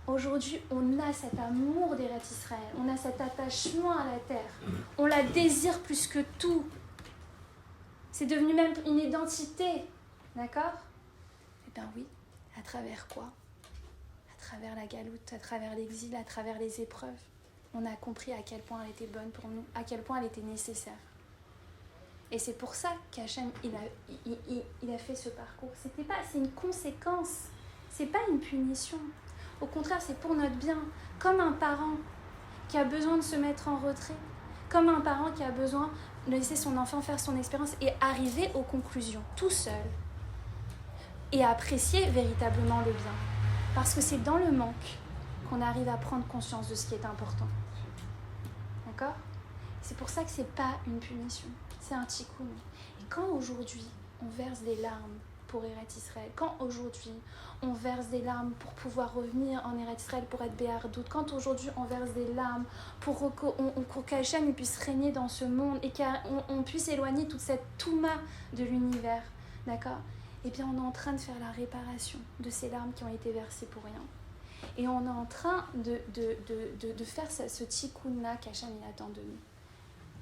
Speaker 1: Aujourd'hui, on a cet amour d'Eretz Israël, on a cet attachement à la terre, on la désire plus que tout. C'est devenu même une identité, d'accord ? Eh bien oui, à travers quoi ? À travers la galoute, à travers l'exil, à travers les épreuves. On a compris à quel point elle était bonne pour nous, à quel point elle était nécessaire. Et c'est pour ça qu'Hachem, il a fait ce parcours. C'est une conséquence, c'est pas une punition. Au contraire, c'est pour notre bien. Comme un parent qui a besoin de se mettre en retrait, comme un parent qui a besoin de laisser son enfant faire son expérience et arriver aux conclusions tout seul et apprécier véritablement le bien. Parce que c'est dans le manque qu'on arrive à prendre conscience de ce qui est important. D'accord ? C'est pour ça que c'est pas une punition, c'est un tikkun. Et quand aujourd'hui on verse des larmes pour Eretz Israël, quand aujourd'hui on verse des larmes pour pouvoir revenir en Eretz Israël pour être Béardout, quand aujourd'hui on verse des larmes pour qu'Hachem puisse régner dans ce monde et qu'on puisse éloigner toute cette touma de l'univers, d'accord ? Eh bien on est en train de faire la réparation de ces larmes qui ont été versées pour rien. Et on est en train de faire ce tikkun-là qu'Hachem attend de nous.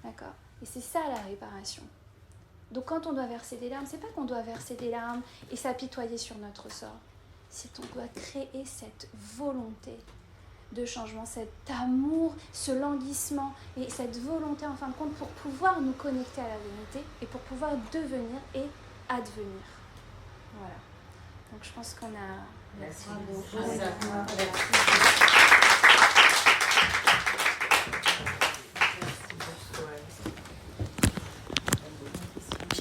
Speaker 1: D'accord ? Et c'est ça la réparation. Donc quand on doit verser des larmes, c'est pas qu'on doit verser des larmes et s'apitoyer sur notre sort. C'est qu'on doit créer cette volonté de changement, cet amour, ce languissement et cette volonté en fin de compte pour pouvoir nous connecter à la vérité et pour pouvoir devenir et advenir. Voilà. Donc je pense qu'on a...
Speaker 2: Merci.
Speaker 5: Bravo.
Speaker 2: Merci.